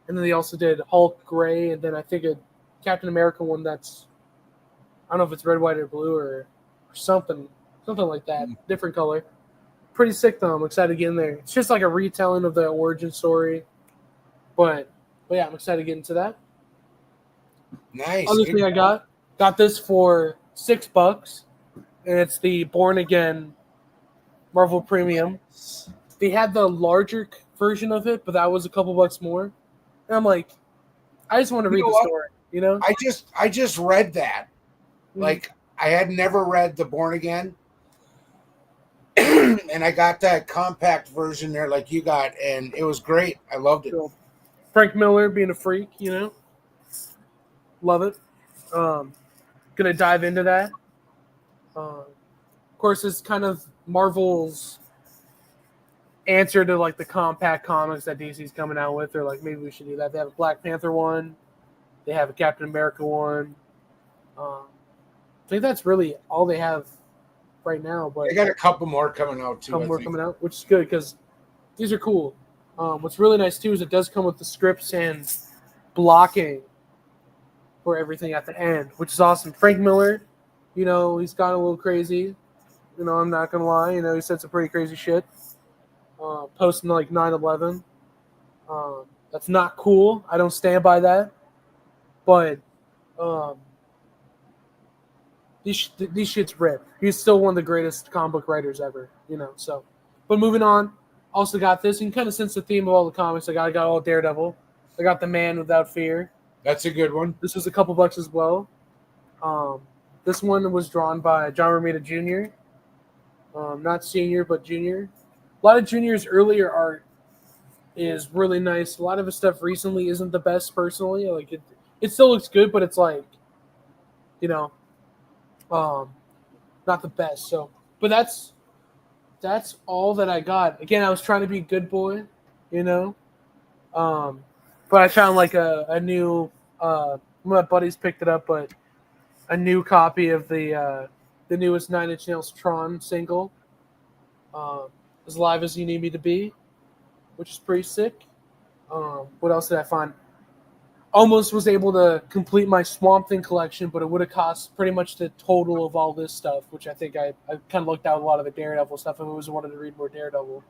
and then they also did Hulk Gray, and then I think a Captain America one that's I don't know if it's red, white, or blue or something like that, different color. Pretty sick though. I'm excited to get in there. It's just like a retelling of the origin story, but yeah, I'm excited to get into that. Nice. Other thing I got this for $6, and it's the Born Again Marvel Premium. They had the larger version of it, but that was a couple bucks more. And I'm like, I just want to read the story, I just read that. Like, I had never read the Born Again. And I got that compact version there like you got, and it was great. I loved it. Frank Miller being a freak, Love it. Gonna dive into that. Of course, it's kind of Marvel's answer to like the compact comics that DC's coming out with. They're like, maybe we should do that. They have a Black Panther one. They have a Captain America one. I think that's really all they have right now. But they got a couple more coming out too. Coming out, which is good because these are cool. What's really nice too is it does come with the scripts and blocking for everything at the end, which is awesome. Frank Miller, he's gone a little crazy. I'm not gonna lie. He said some pretty crazy shit. Posting like 9/11. That's not cool. I don't stand by that. But um, these shits rip. He's still one of the greatest comic book writers ever. So. But moving on. Also got this. You can kind of sense the theme of all the comics. I got all Daredevil. I got The Man Without Fear. That's a good one. This was a couple bucks as well. This one was drawn by John Romita Jr. Not senior, but junior. A lot of junior's earlier art is really nice. A lot of his stuff recently isn't the best personally. Like it still looks good, but it's like, not the best. So, but that's all that I got. Again, I was trying to be a good boy, but I found like a new. My buddies picked it up, but a new copy of the newest Nine Inch Nails Tron single, As Live as You Need Me to Be, which is pretty sick. What else did I find? Almost was able to complete my Swamp Thing collection, but it would have cost pretty much the total of all this stuff, which I think I kind of looked out a lot of the Daredevil stuff. I always wanted to read more Daredevil.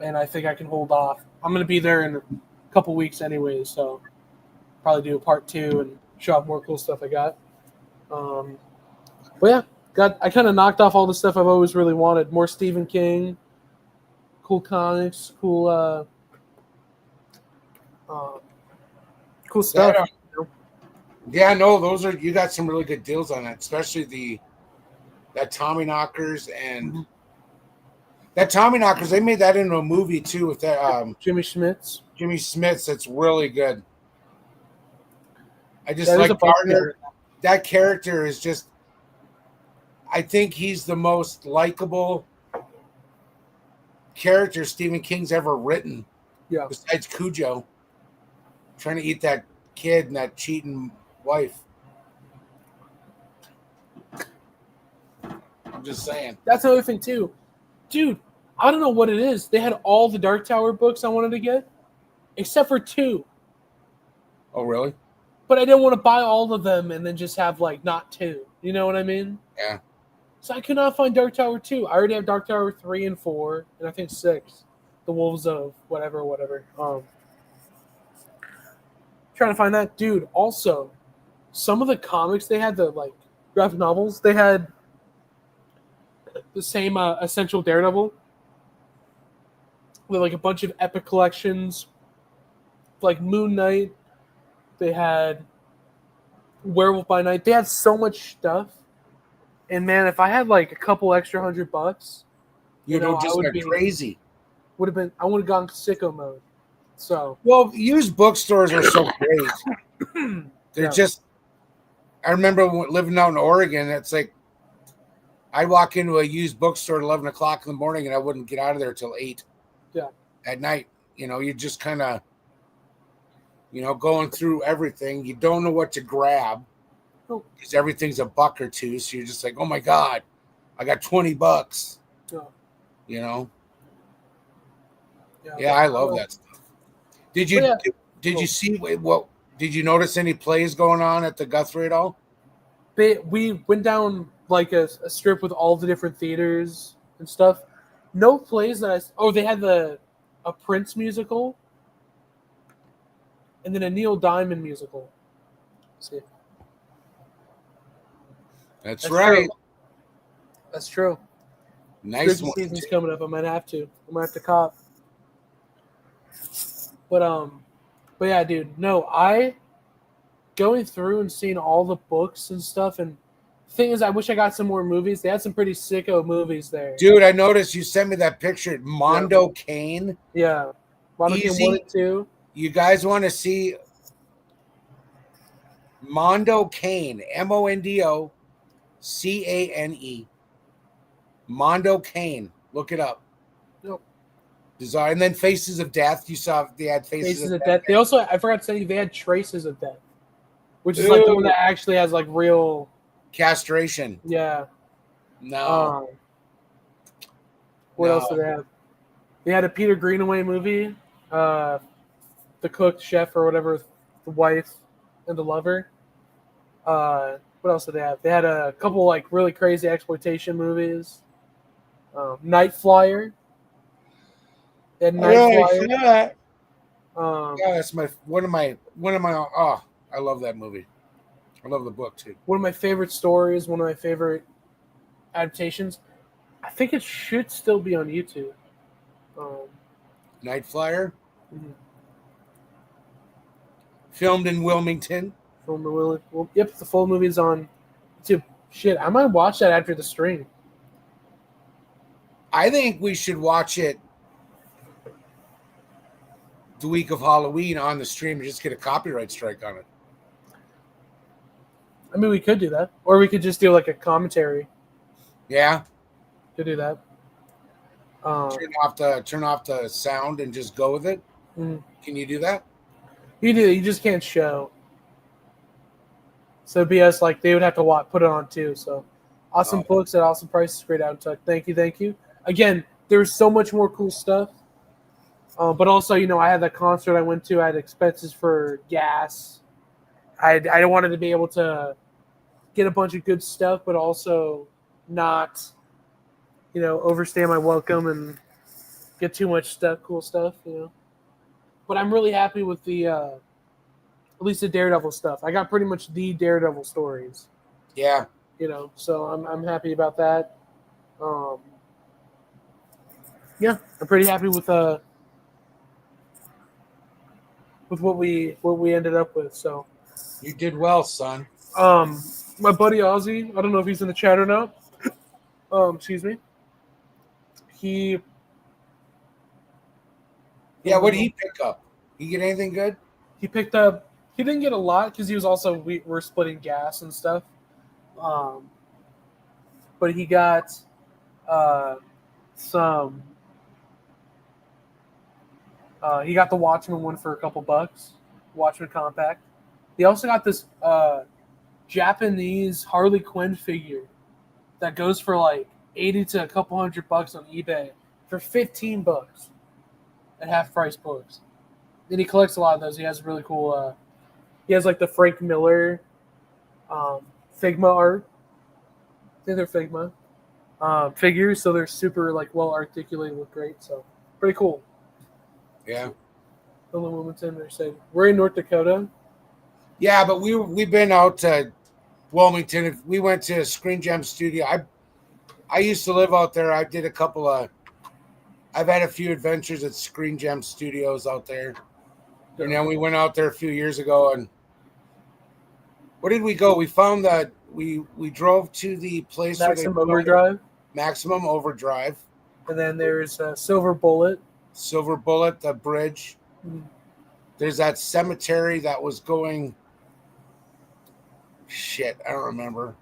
And I think I can hold off. I'm going to be there in a couple weeks anyway, so probably do a part 2 and show off more cool stuff I got. But yeah, I kind of knocked off all the stuff I've always really wanted. More Stephen King, cool comics, cool stuff. Yeah, no, those are, you got some really good deals on that, especially that Tommy Knockers and that Tommy Knockers. They made that into a movie too with that Jimmy Smits. Jimmy Smits. That's really good. I just That is like a Gardner. That character is just. I think he's the most likable character Stephen King's ever written. Yeah. Besides Cujo, trying to eat that kid and that cheating wife. I'm just saying. That's another thing too, dude. I don't know what it is. They had all the Dark Tower books I wanted to get, except for 2. Oh, really? But I didn't want to buy all of them and then just have like not 2. You know what I mean? Yeah. So I could not find Dark Tower 2. I already have Dark Tower 3 and 4, and I think 6. The Wolves of whatever. Trying to find that. Dude, also, some of the comics they had, the like graphic novels, they had the same Essential Daredevil with like a bunch of epic collections, like Moon Knight. They had Werewolf by Night. They had so much stuff. And man, if I had like a couple extra $100, Just I would go crazy. I would have gone sicko mode. So, well, used bookstores are so great. They're just. I remember living out in Oregon. It's like I walk into a used bookstore at 11 o'clock in the morning, and I wouldn't get out of there till 8. Yeah. At night, you just kind of, going through everything. You don't know what to grab because everything's $1 or $2. So you're just like, oh my god, I got $20. Yeah. Yeah, I love that stuff. Did you see what? Did you notice any plays going on at the Guthrie at all? We went down like a strip with all the different theaters and stuff. No plays that they had a Prince musical and then a Neil Diamond musical. Let's see. That's right. True. That's true. Nice one. Season's coming up. I might have to cop. But yeah, dude. No, I going through and seeing all the books and stuff. And the thing is, I wish I got some more movies. They had some pretty sicko movies there. Dude, I noticed you sent me that picture. Mondo Cane. Yeah. Mondo Cane 1 and 2. You guys want to see Mondo Cane? MONDO CANE. Mondo Cane. Look it up. Nope. Design. And then Faces of Death. You saw they had Faces of Death. They also, I forgot to tell you, they had Traces of Death, which is like the one that actually has like real castration. Yeah. No. What else did they have? They had a Peter Greenaway movie, the cook, chef, or whatever, the wife and the lover. What else did they have? They had a couple like really crazy exploitation movies. Night Flyer. They had Night Yeah, I Flyer. saw that. Um, Yeah, that's one of my. Oh, I love that movie. I love the book too. one of my favorite stories. One of my favorite adaptations. I think it should still be on YouTube. Um, Night Flyer, mhm. filmed in Wilmington. Film the Will. Well, yep, the full movie's on YouTube. Shit, I might watch that after the stream. I think we should watch it the week of Halloween on the stream and just get a copyright strike on it. I mean, we could do that, or we could just do like a commentary. Yeah, To do that. turn off the sound and just go with it. Mhm. Can you do that? You do. You just can't show. So BS, like they would have to put it on too. So awesome books at awesome prices. Great out in touch. Thank you, thank you. Again, there's so much more cool stuff. But also, I had that concert I went to. I had expenses for gas. I wanted to be able to get a bunch of good stuff, but also not, overstay my welcome and get too much stuff, cool stuff. But I'm really happy with the. At least the Daredevil stuff. I got pretty much the Daredevil stories. Yeah. So I'm happy about that. Yeah, I'm pretty happy with what we ended up with. So You did well, son. my buddy Ozzy, I don't know if he's in the chat or not. Excuse me. Yeah, what did he pick up? You get anything good? He picked up. He didn't get a lot because he was also we're splitting gas and stuff. But he got some. He got the Watchmen one for a couple bucks. Watchmen compact. He also got this Japanese Harley Quinn figure that goes for like 80 to a couple $100 on eBay for $15 at half price books. And he collects a lot of those. He has really cool. He has like the Frank Miller Figma art. I think they're Figma figures, so they're super like well articulated, look great. So pretty cool. Yeah. Bill Wilmington, they're saying we're in North Dakota. Yeah, but we've been out to Wilmington. We went to Screen Gem Studio. I used to live out there. I did I've had a few adventures at Screen Gem Studios out there. And then we went out there a few years ago, and where did we go? We found that we drove to the place Maximum Overdrive. Maximum Overdrive. And then there's Silver Bullet. Silver Bullet, the bridge. Mm-hmm. There's that cemetery that was going. Shit, I don't remember.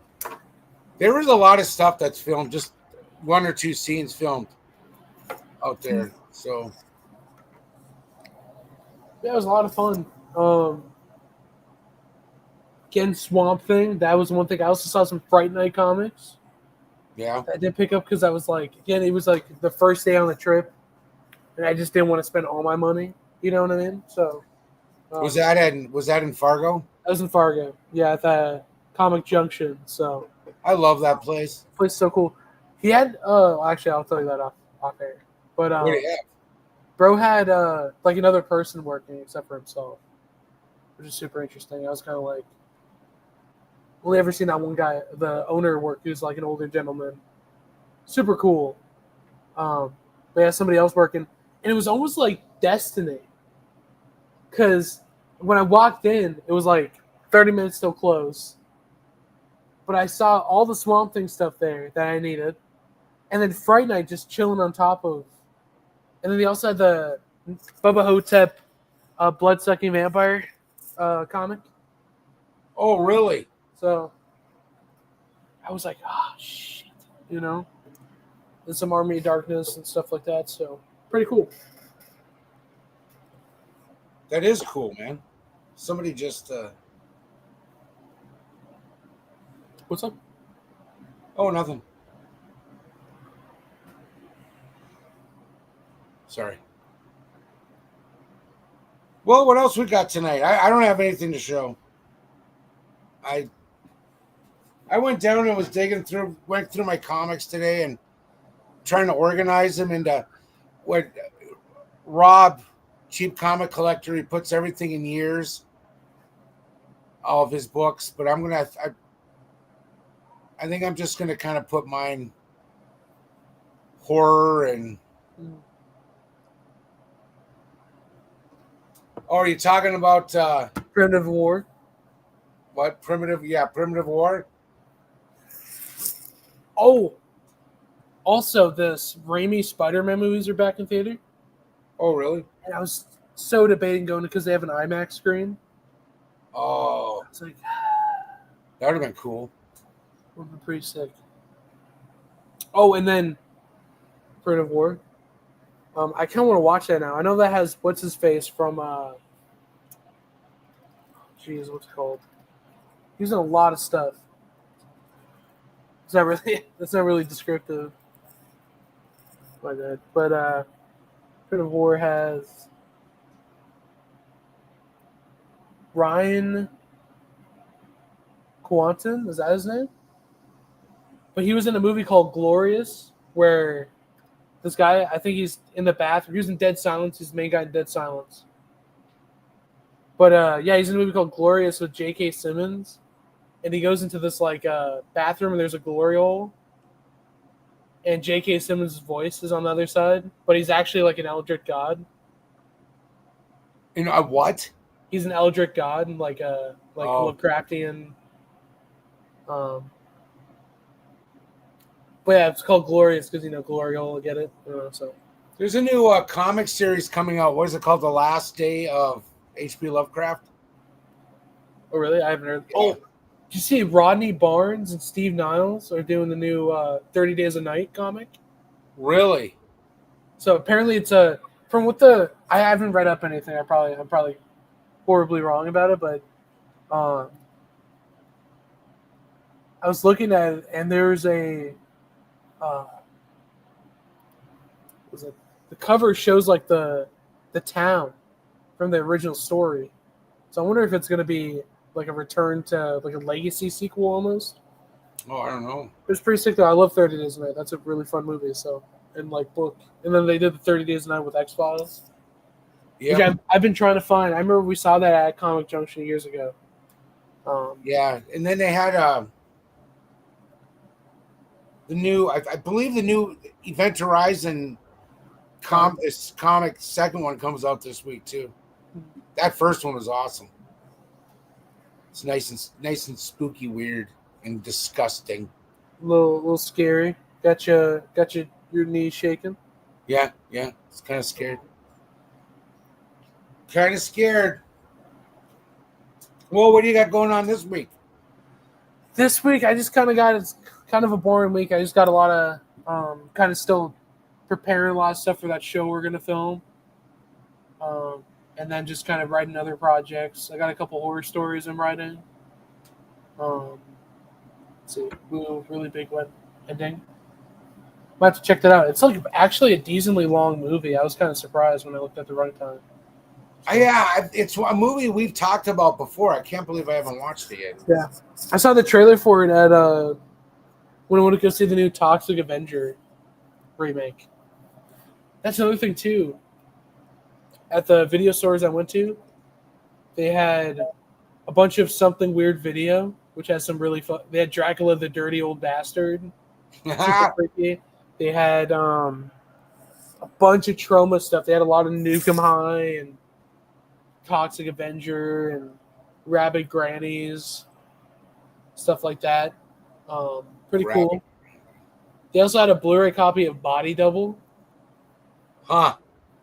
There was a lot of stuff that's filmed, just one or two scenes filmed out there. So yeah, it was a lot of fun. Again, Swamp Thing. That was one thing. I also saw some Fright Night comics. Yeah. I did pick up because I was like, again, it was like the first day on the trip, and I just didn't want to spend all my money. You know what I mean? So was that in Fargo? I was in Fargo. Yeah, at the Comic Junction. So I love that place. The place is so cool. He had actually I'll tell you that off air. But What do you have? bro had like another person working except for himself, which is super interesting. I was kind of like, only ever seen that one guy, the owner, work. Who's like an older gentleman, super cool. But yeah, somebody else working, and it was almost like destiny. Because when I walked in, it was like 30 minutes till close. But I saw all the Swamp Thing stuff there that I needed, and then Fright Night just chilling on top of. And then they also had the Bubba Hotep blood-sucking vampire comic. Oh, really? So I was like, shit, and some Army of Darkness and stuff like that. So pretty cool. That is cool, man. Somebody just What's up? Oh, nothing. Sorry. Well, what else we got tonight? I don't have anything to show. I went down and was went through my comics today and trying to organize them into what Rob, cheap comic collector, he puts everything in years, all of his books. But I think I'm just gonna kind of put mine horror and. Oh, are you talking about Primitive War. what primitive? Yeah, Primitive War. Oh, also this Raimi Spider-Man movies are back in theater, Oh, really? and I was so debating going because they have an IMAX screen. Oh, It's like that would have been cool. would have been pretty sick. Oh, and then Primitive War. I kind of want to watch that now. I know that has what's his face from jeez, what's it called? He's in a lot of stuff. It's not really that's not really descriptive. My bad. But Primitive War has Ryan Quanten, is that his name? But he was in a movie called Glorious, where this guy, I think he's in the bathroom. He was in Dead Silence. He's the main guy in Dead Silence. But yeah, he's in a movie called Glorious with J.K. Simmons, and he goes into this like bathroom and there's a glory hole, and J.K. Simmons' voice is on the other side, but he's actually like an Eldritch god. You know what? He's an Eldritch god and like a Oh. Lovecraftian. But yeah, it's called Glorious because Glory hole. Get it? So There's a new comic series coming out. What is it called? The Last Day of H.P. Lovecraft. oh really? I haven't heard. Oh, did you see Rodney Barnes and Steve Niles are doing the new 30 Days a Night comic? Really? So apparently it's from what I haven't read up anything. I'm probably horribly wrong about it, but I was looking at it and there's a was it the cover shows like the town from the original story. So I wonder if it's going to be like a return to like a legacy sequel almost. Oh, I don't know. It was pretty sick though. I love 30 Days a Night. That's a really fun movie. So and like book, and then they did the 30 Days a Night with X-Files. Yeah. Which I've been trying to find. I remember we saw that at Comic Junction years ago. Yeah, and then they had the new. I believe the new Event Horizon this comic second one comes out this week too. That first one was awesome. It's nice and spooky, weird, and disgusting. Little scary. Got your knees shaking. Yeah, it's kind of scared. Kind of scared. Well, what do you got going on this week? This week, I just it's kind of a boring week. I just got a lot of kind of still preparing a lot of stuff for that show we're gonna film, and then just kind of writing other projects. I got a couple horror stories I'm writing. Let's see, Blue, really big one ending. Might have to check that out. It's like actually a decently long movie. I was kind of surprised when I looked at the runtime. Yeah, it's a movie we've talked about before. I can't believe I haven't watched it yet. Yeah, I saw the trailer for it at when I went to go see the new Toxic Avenger remake. That's another thing too. At the video stores I went to, they had a bunch of something weird video, which has some really fun. They had Dracula the Dirty Old Bastard, super creepy. They had a bunch of trauma stuff. They had a lot of Nukem High and Toxic Avenger and Rabid Grannies, stuff like that. Pretty cool. They also had a Blu-ray copy of Body Double,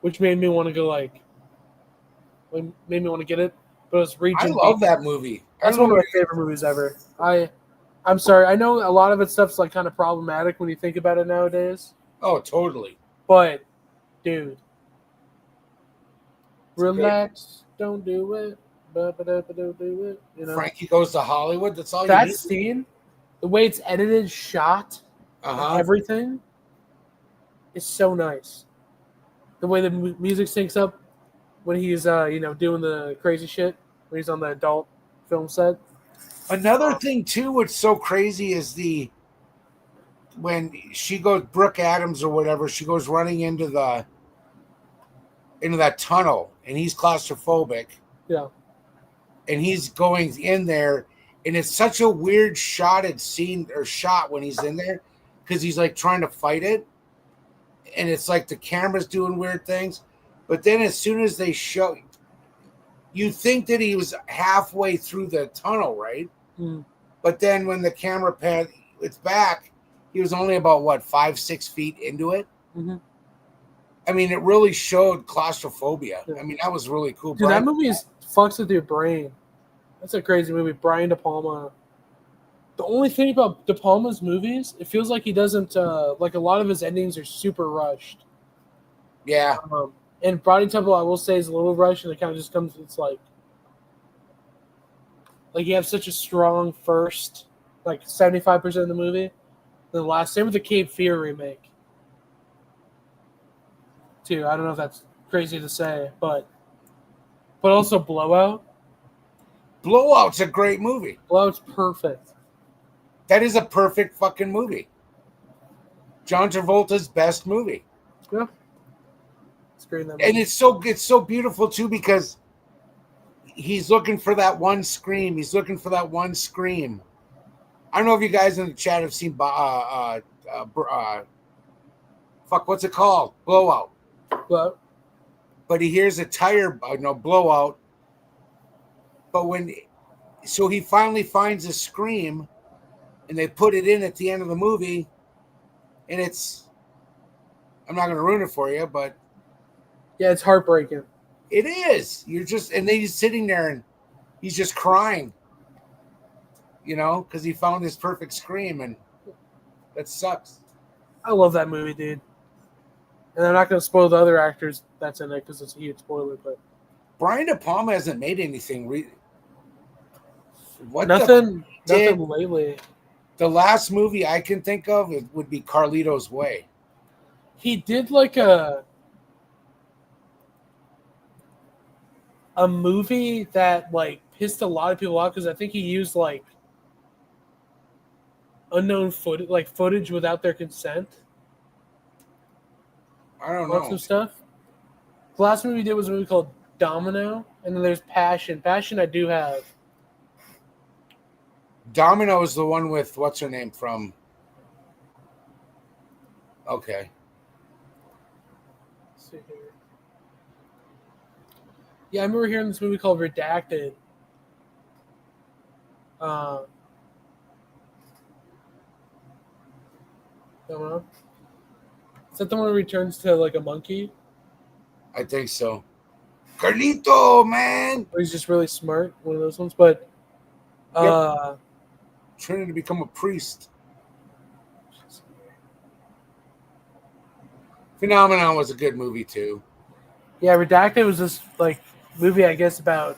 which made me want to go made me want to get it. But it was region. I love that movie. That's one of my favorite movies ever. I'm sorry. I know a lot of its stuff's like kind of problematic when you think about it nowadays. Oh, totally. But, dude, relax. Don't do it. Don't do it. You know? Frankie Goes to Hollywood. That's all. That scene, the way it's edited, shot, everything, is so nice. The way the music syncs up when he's doing the crazy shit when he's on the adult film set. Another thing too, what's so crazy is when she goes, Brooke Adams or whatever, she goes running into that tunnel, and he's claustrophobic, Yeah. and he's going in there, and it's such a weird shot when he's in there, because he's like trying to fight it, and it's like the camera's doing weird things, but then as soon as they show, you think that he was halfway through the tunnel, right? Mm. But then when the camera pan, it's back, he was only about what 5-6 feet into it. Mm-hmm. I mean, it really showed claustrophobia. Yeah. I mean, that was really cool. Dude, that movie fucks with your brain. That's a crazy movie. Brian De Palma. The only thing about De Palma's movies, it feels like he doesn't like a lot of his endings are super rushed. Yeah. And Body Temple, I will say, is a little rushed, and it kind of just comes. It's like you have such a strong first, like 75% of the movie. The last, same with the Cape Fear remake. Too, I don't know if that's crazy to say, but also Blowout. Blowout's a great movie. Blowout's perfect. That is a perfect fucking movie. John Travolta's best movie. Yeah. It's great in that movie. And it's so beautiful too, because he's looking for that one scream. He's looking for that one scream. I don't know if you guys in the chat have seen fuck, what's it called? Blowout. But he hears a tire blowout. But so he finally finds a scream, and they put it in at the end of the movie, and I'm not going to ruin it for you, but yeah, it's heartbreaking. It is. And then he's sitting there and he's just crying, because he found his perfect scream, and that sucks. I love that movie, dude. And I'm not going to spoil the other actors that's in it because it's a huge spoiler. But Brian De Palma hasn't made anything. Nothing lately. The last movie I can think of would be Carlito's Way. He did like a movie that like pissed a lot of people off because I think he used like unknown footage without their consent. I don't know. Some stuff. The last movie he did was a movie called Domino, and then there's Passion. Passion I do have. Domino is the one with what's her name from? Okay. Let's see here. Yeah, I remember hearing this movie called Redacted. Don't know. Is that the one who returns to like a monkey? I think so. Carlito, man. Or he's just really smart, one of those ones. But training to become a priest. Phenomenon was a good movie too. Yeah, Redacted was this like movie, I guess, about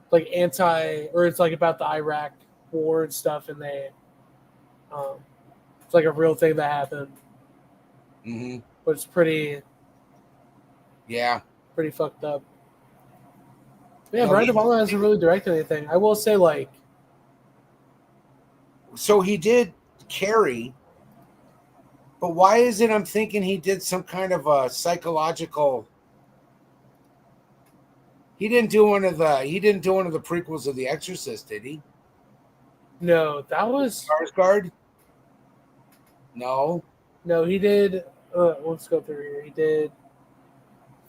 like it's like about the Iraq war and stuff, and they it's like a real thing that happened. Mm-hmm. But it's pretty fucked up. But yeah, Brian De Palma hasn't really directed anything. I will say, like, so he did Carrie, but why is it I'm thinking he did some kind of a psychological? He didn't do one of the prequels of The Exorcist, did he? No, that was Skarsgård. No, he did. Let's go through here. He did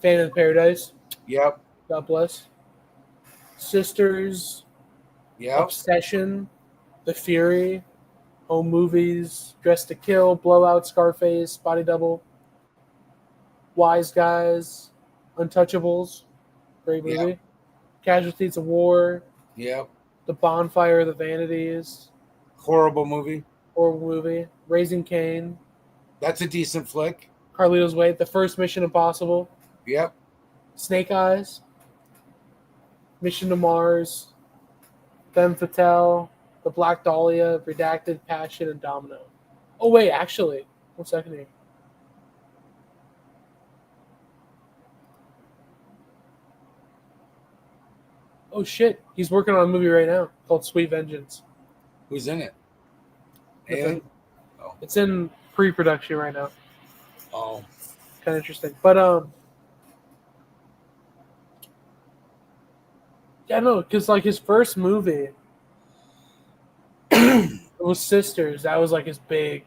Phantom of Paradise. Yep. God bless. Sisters. Yep. Obsession. The Fury. Home Movies. Dress to Kill. Blowout. Scarface. Body Double. Wise Guys. Untouchables. Great movie. Yep. Casualties of War. Yep. The Bonfire of the Vanities. Horrible movie. Raising Cain. That's a decent flick. Carlito's Way. The First Mission Impossible. Yep. Snake Eyes. Mission to Mars. Femme Fatale. The Black Dahlia. Redacted, Passion, and Domino. Oh, wait, actually. 1 second here. Oh shit, he's working on a movie right now called Sweet Vengeance. Who's in it? It's Alien? in, it's in pre-production right now. Oh. Kind of interesting, but yeah, no, because like his first movie it was Sisters. That was like his big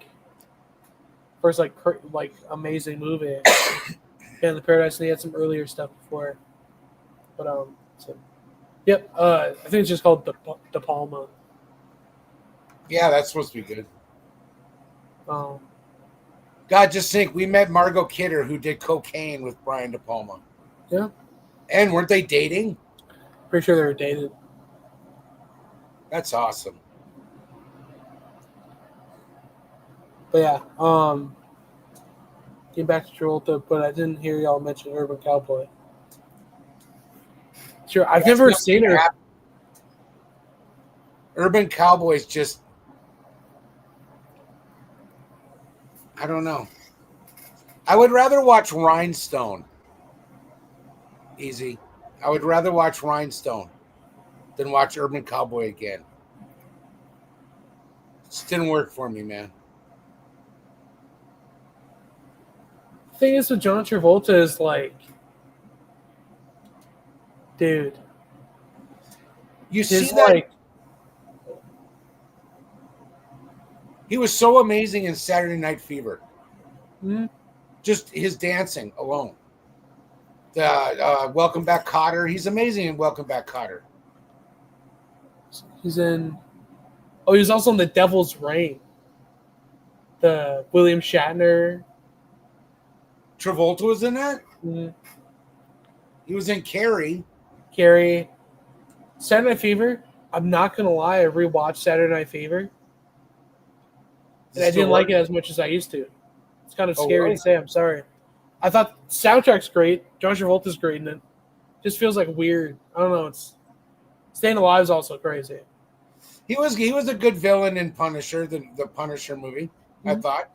first like amazing movie. And the Paradise, and he had some earlier stuff before. But so, yep. I think it's just called De Palma. Yeah, that's supposed to be good. Um, God, just think, we met Margot Kidder, who did Cocaine with Brian De Palma. yeah, And weren't they dating? pretty sure they were dated. That's awesome. But yeah, came back to Travolta, but I didn't hear y'all mention Urban Cowboy. Sure, I've never seen her. Urban Cowboy's just, I don't know. I would rather watch Rhinestone. Easy. I would rather watch Rhinestone than watch Urban Cowboy again. It just didn't work for me, man. The thing is with John Travolta is like, dude, You his see that? like, He was so amazing in Saturday Night Fever. hmm? Just his dancing alone. The Welcome Back, Kotter. He's amazing in Welcome Back, Kotter. He's in. Oh, he was also in The Devil's Reign. The William Shatner. Travolta was in that. Mhm. He was in Carrie. Carrie. Saturday Night Fever. I'm not gonna lie, I rewatched Saturday Night Fever, and I didn't like it as much as I used to. It's kind of scary to say. I'm sorry. I thought the soundtrack's great. John Travolta's great in it. Just feels like weird. I don't know. It's Staying Alive's also crazy. He was a good villain in Punisher, the Punisher movie. I thought.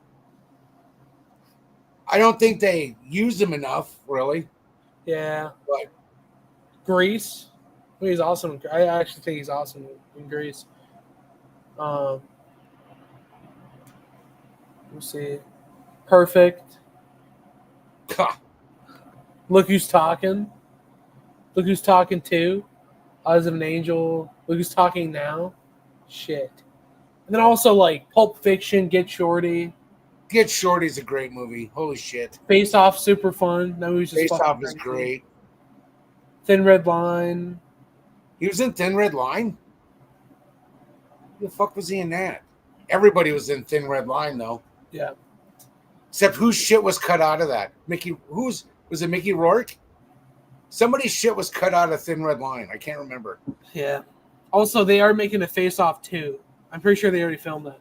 I don't think they used him enough, really. Yeah. But Grease. I mean, he's awesome. I actually think he's awesome in Grease. Let's see. Perfect. Look Who's Talking. Look Who's Talking Too. Eyes of an Angel. Look Who's Talking Now. Shit. And then also like Pulp Fiction, Get Shorty. Get Shorty's a great movie. Holy shit. Face Off, super fun. That movie's just Face fucking Off is crazy. great. Thin Red Line. He was in Thin Red Line? Who the fuck was he in that? Everybody was in Thin Red Line, though. Yeah. Except whose shit was cut out of that? Was it Mickey Rourke? Somebody's shit was cut out of Thin Red Line. I can't remember. Yeah. Also, they are making a Face Off 2. I'm pretty sure they already filmed that.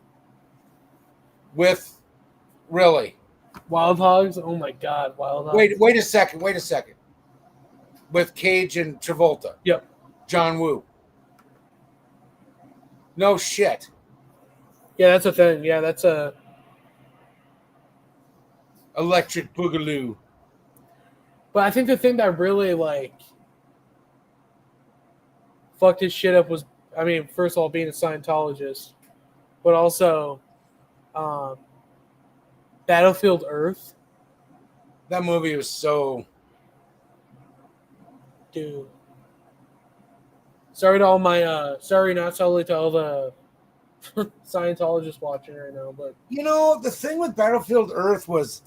Really? Wild Hogs? Oh my god, Wild Hogs. Wait a second. With Cage and Travolta. Yep. John Woo. No shit. Yeah, that's a thing. Yeah, that's a... Electric Boogaloo. But I think the thing that really, like, fucked his shit up was, I mean, first of all, being a Scientologist, but also Battlefield Earth. That movie was so... Dude. Sorry to all my, sorry not solely to all the Scientologists watching right now, but... You know, the thing with Battlefield Earth was...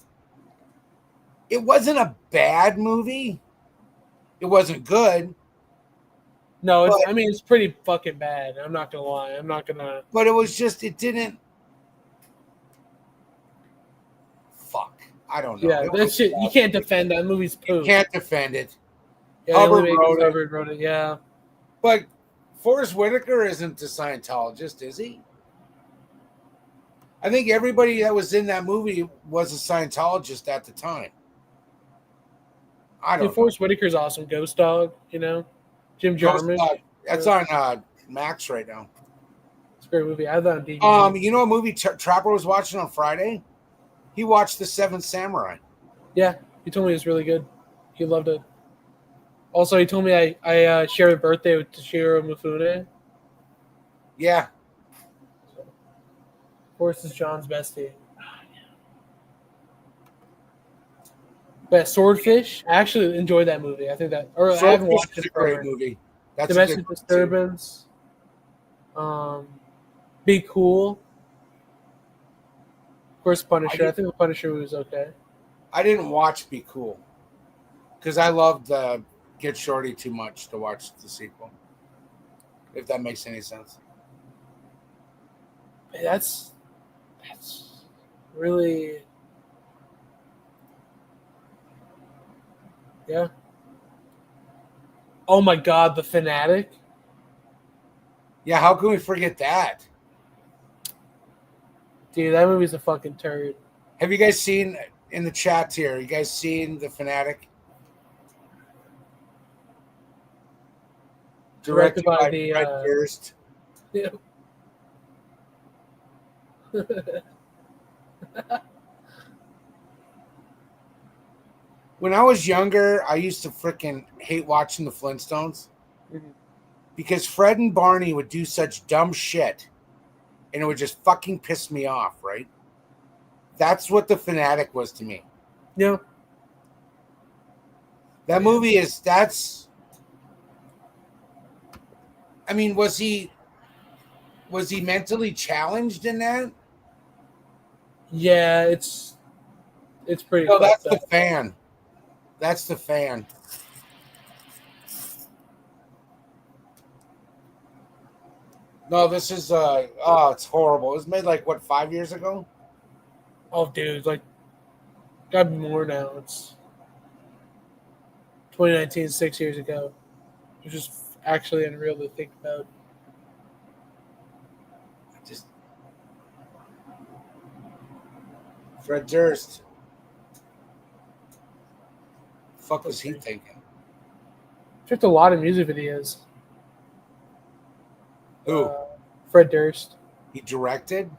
It wasn't a bad movie. It wasn't good. No, I mean, it's pretty fucking bad. I'm not going to lie. I'm not going to... But it was just, it didn't... Fuck. I don't know. Yeah, that shit, you can't defend that. Movie's poop. You can't defend it. Yeah, Hubbard wrote it, yeah. But Forrest Whitaker isn't a Scientologist, is he? I think everybody that was in that movie was a Scientologist at the time. I don't know. Forrest Whitaker's awesome. Ghost Dog, you know? Jim Jarmusch. That's on Max right now. It's a great movie. I have that on DVD. You know a movie Trapper was watching on Friday? He watched The Seventh Samurai. Yeah, he told me it was really good. He loved it. Also, he told me I shared a birthday with Toshiro Mifune. Yeah. Of course, it's John's bestie. But Swordfish, I actually enjoyed that movie. I think that, or I haven't Swordfish watched is it a great forever. movie. That's Domestic a good one, too. Disturbance. Be Cool. Of course, Punisher. I think the Punisher was okay. I didn't watch Be Cool because I loved Get Shorty too much to watch the sequel. If that makes any sense. Man, that's really, yeah. Oh my God, The Fanatic. Yeah, how can we forget that? Dude, that movie's a fucking turd. Have you guys seen in the chats here? You guys seen The Fanatic? Directed by the Fred Durst. yeah. When I was younger, I used to freaking hate watching the Flintstones because Fred and Barney would do such dumb shit and it would just fucking piss me off, right? That's what The Fanatic was to me. Yeah. That movie is, that's, I mean, was he mentally challenged in that? Yeah, it's pretty No, that's fucked the up. fan. That's the fan. No, this is oh, it's horrible. It was made like what, 5 years ago? Oh, dude, like, gotta be more now. It's 2019, 6 years ago. It's just actually unreal to think about. Just Fred Durst. Fuck was he thinking? Took a lot of music videos. Who? Fred Durst. He directed?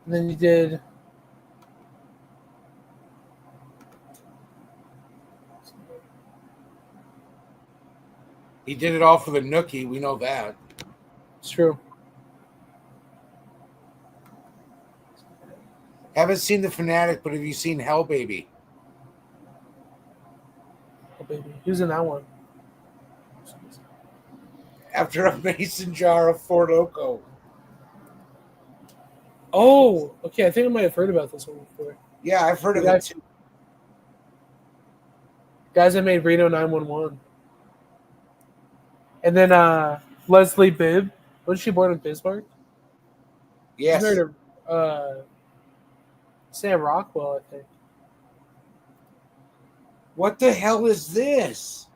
And then he did. He did it all for the Nookie. We know that. It's true. Haven't seen The Fanatic, but have you seen Hell Baby? Oh, baby. Who's in that one? After a mason jar of Fort Oco. Oh, okay. I think I might have heard about this one before. Yeah, I've heard of it too. Guys that made Reno 911. And then Leslie Bibb. Was she born in Bismarck? Yes. She's married to Sam Rockwell, I think. What the hell is this?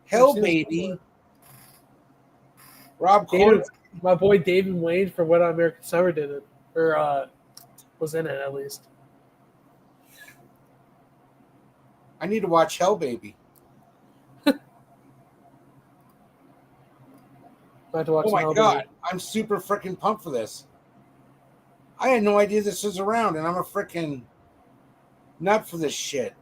Hell Baby. Rob Corddry. My boy David Wayne from Wet Hot American Summer did it. Or was in it, at least. I need to watch Hell Baby. Oh my God. I'm super freaking pumped for this. I had no idea this was around, and I'm a freaking nut for this shit.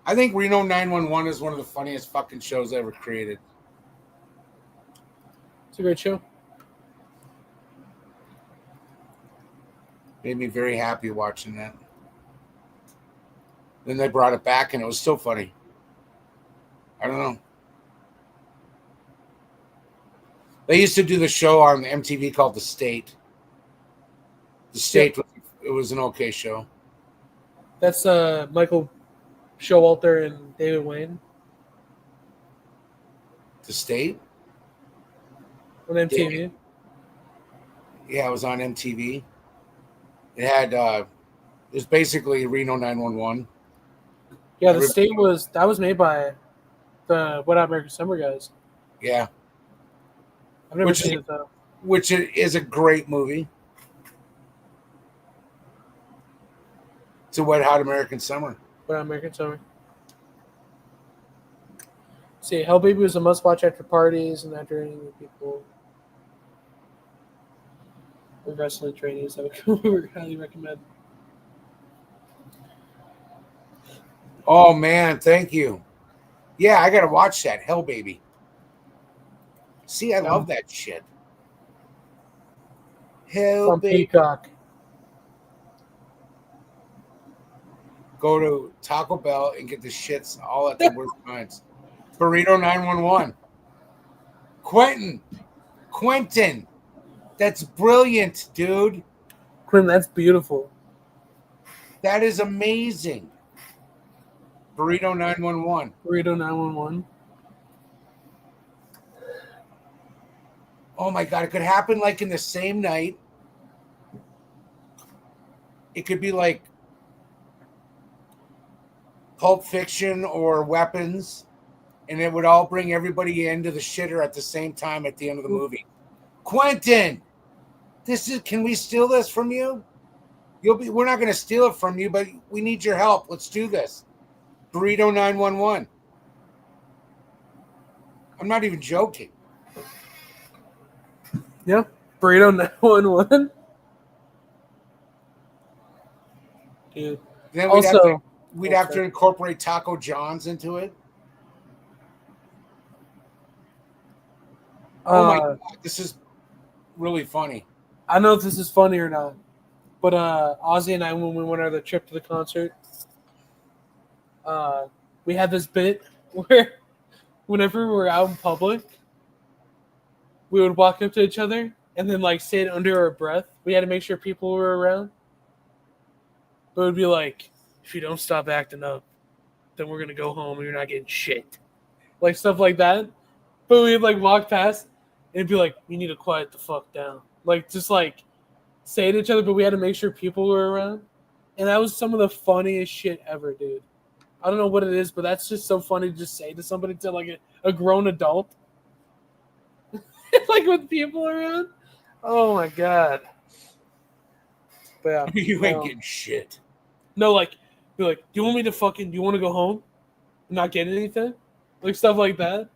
I think Reno 911 is one of the funniest fucking shows ever created. It's a great show. Made me very happy watching that. Then they brought it back, and it was still funny. I don't know. They used to do the show on MTV called The State. The State, it was an okay show. That's Michael Showalter and David Wayne. The State? On MTV? Yeah, it was on MTV. It had, it was basically Reno 911. Yeah, The State was made by the Wet Hot American Summer guys. Yeah. I've never seen it, though. Which is a great movie. It's a Wet Hot American Summer. Wet Hot American Summer. See, Hell Baby was a must-watch after parties and after any people. The wrestling trainees, I would highly recommend. Oh man, thank you. Yeah, I gotta watch that. Hell Baby. See, I love that shit. Hell On Baby. Peacock. Go to Taco Bell and get the shits all at the worst times. Burrito 911. Quentin. That's brilliant, dude. Quinn, that's beautiful. That is amazing. Burrito 911. Burrito 911. Oh my god, it could happen like in the same night. It could be like Pulp Fiction or Weapons, and it would all bring everybody into the shitter at the same time at the end of the movie. Quentin, can we steal this from you? We're not going to steal it from you, but we need your help. Let's do this. Burrito 911. I'm not even joking. Yeah. Burrito 911. Dude. Then Also, we'd have to incorporate Taco John's into it. Oh my god, this is really funny. I don't know if this is funny or not, but Ozzy and I, when we went on the trip to the concert, we had this bit where whenever we were out in public, we would walk up to each other and then like say it under our breath. We had to make sure people were around. But it would be like, if you don't stop acting up, then we're gonna go home and you're not getting shit. Like stuff like that. But we'd like walk past and it'd be like, you need to quiet the fuck down. Like just like say it to each other, but we had to make sure people were around. And that was some of the funniest shit ever, dude. I don't know what it is, but that's just so funny to just say to somebody, to like a grown adult. Like with people around. Oh my god. But yeah, you ain't getting shit. No, like, be like, do you want me to do you want to go home and not get anything? Like, stuff like that.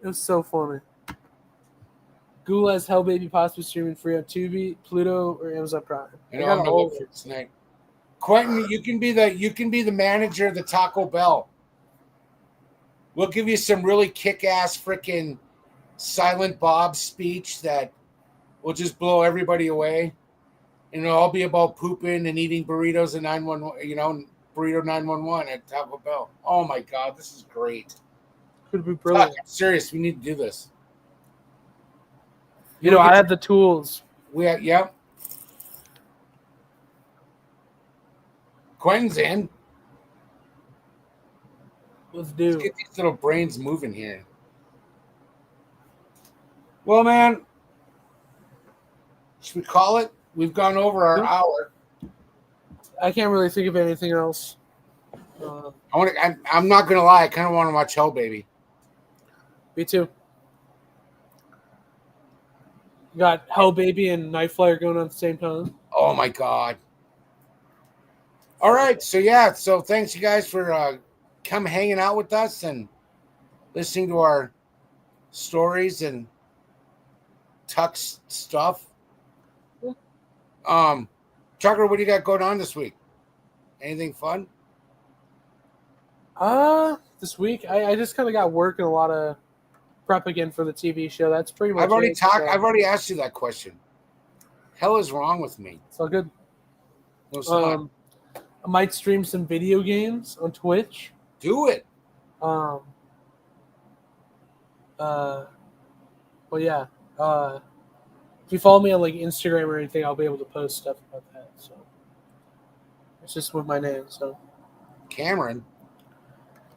It was so funny. Google has Hell Baby possibly streaming free on Tubi, Pluto, or Amazon Prime. I'm gonna look for it tonight. Quentin, you can be the manager of the Taco Bell. We'll give you some really kick-ass freaking Silent Bob speech that will just blow everybody away. And it'll all be about pooping and eating burritos and 911, Burrito 911 at Taco Bell. Oh my god, this is great. Could be brilliant. I'm serious, we need to do this. You know, I have the tools. Yep. Quentin's in. Let's do. Let's get these little brains moving here. Well, man, should we call it? We've gone over our hour. I can't really think of anything else. I'm not gonna lie. I kind of want to watch Hell Baby. Me too. You got Hell Baby and Night Flyer going on at the same time. Oh my god! All right, so thanks you guys for come hanging out with us and listening to our stories and Tuck's stuff. Tucker, what do you got going on this week? Anything fun? This week I just kind of got work and a lot of prep again for the TV show. That's pretty much. I've already asked you that question. Hell is wrong with me. It's all good. No, it's not. I might stream some video games on Twitch. Do it. Well, yeah. If you follow me on like Instagram or anything, I'll be able to post stuff about that. So it's just with my name. So Cameron.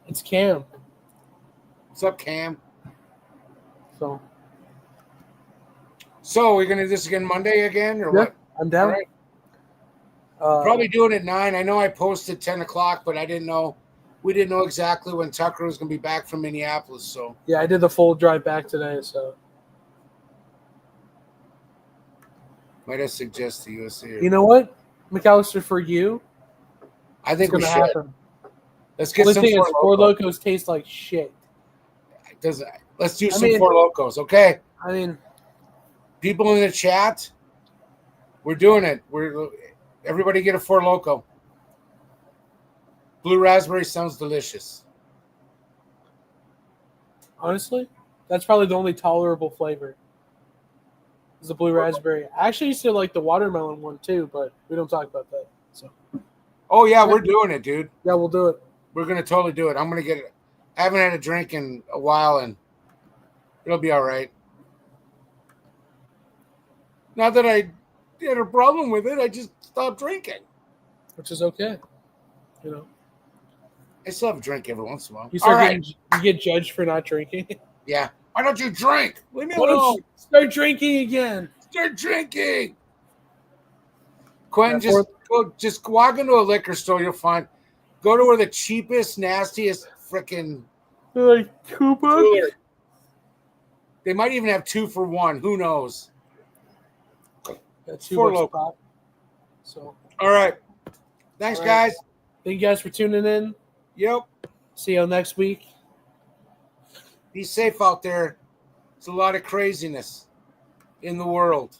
It's Cam. What's up, Cam? So we're gonna do this again Monday again, or what? I'm down. All right. Probably doing it 9. I know I posted 10 o'clock, but we didn't know exactly when Tucker was gonna be back from Minneapolis. So yeah, I did the full drive back today. So might I suggest the USA? You know what, McAllister, for you, I think it's we gonna should. happen. Let's get some Four Locos taste like shit. Let's do some Four Locos, okay? I mean, people in the chat, we're doing it. Everybody get a Four Loco. Blue raspberry sounds delicious. Honestly, that's probably the only tolerable flavor. Is the blue raspberry. I actually used to like the watermelon one too, but we don't talk about that. So Oh yeah, we're doing it, dude. yeah, we'll do it. We're gonna totally do it. I'm gonna get it. I haven't had a drink in a while, and it'll be all right. Not that I had a problem with it. I just stopped drinking. Which is okay. You know, I still have a drink every once in a while. you All start right. getting you get judged for not drinking. Yeah. Why don't you drink? Leave me Why don't alone. you start drinking again? Start drinking. Quentin, Yeah, just walk into a liquor store. You'll find. Go to where the cheapest, nastiest freaking They're like $2. cooler. They might even have 2 for $1. Who knows? Yeah, $2 For a local. pop. So All right. Thanks, All right. guys. thank you guys for tuning in. Yep. See you next week. Be safe out there. It's a lot of craziness in the world.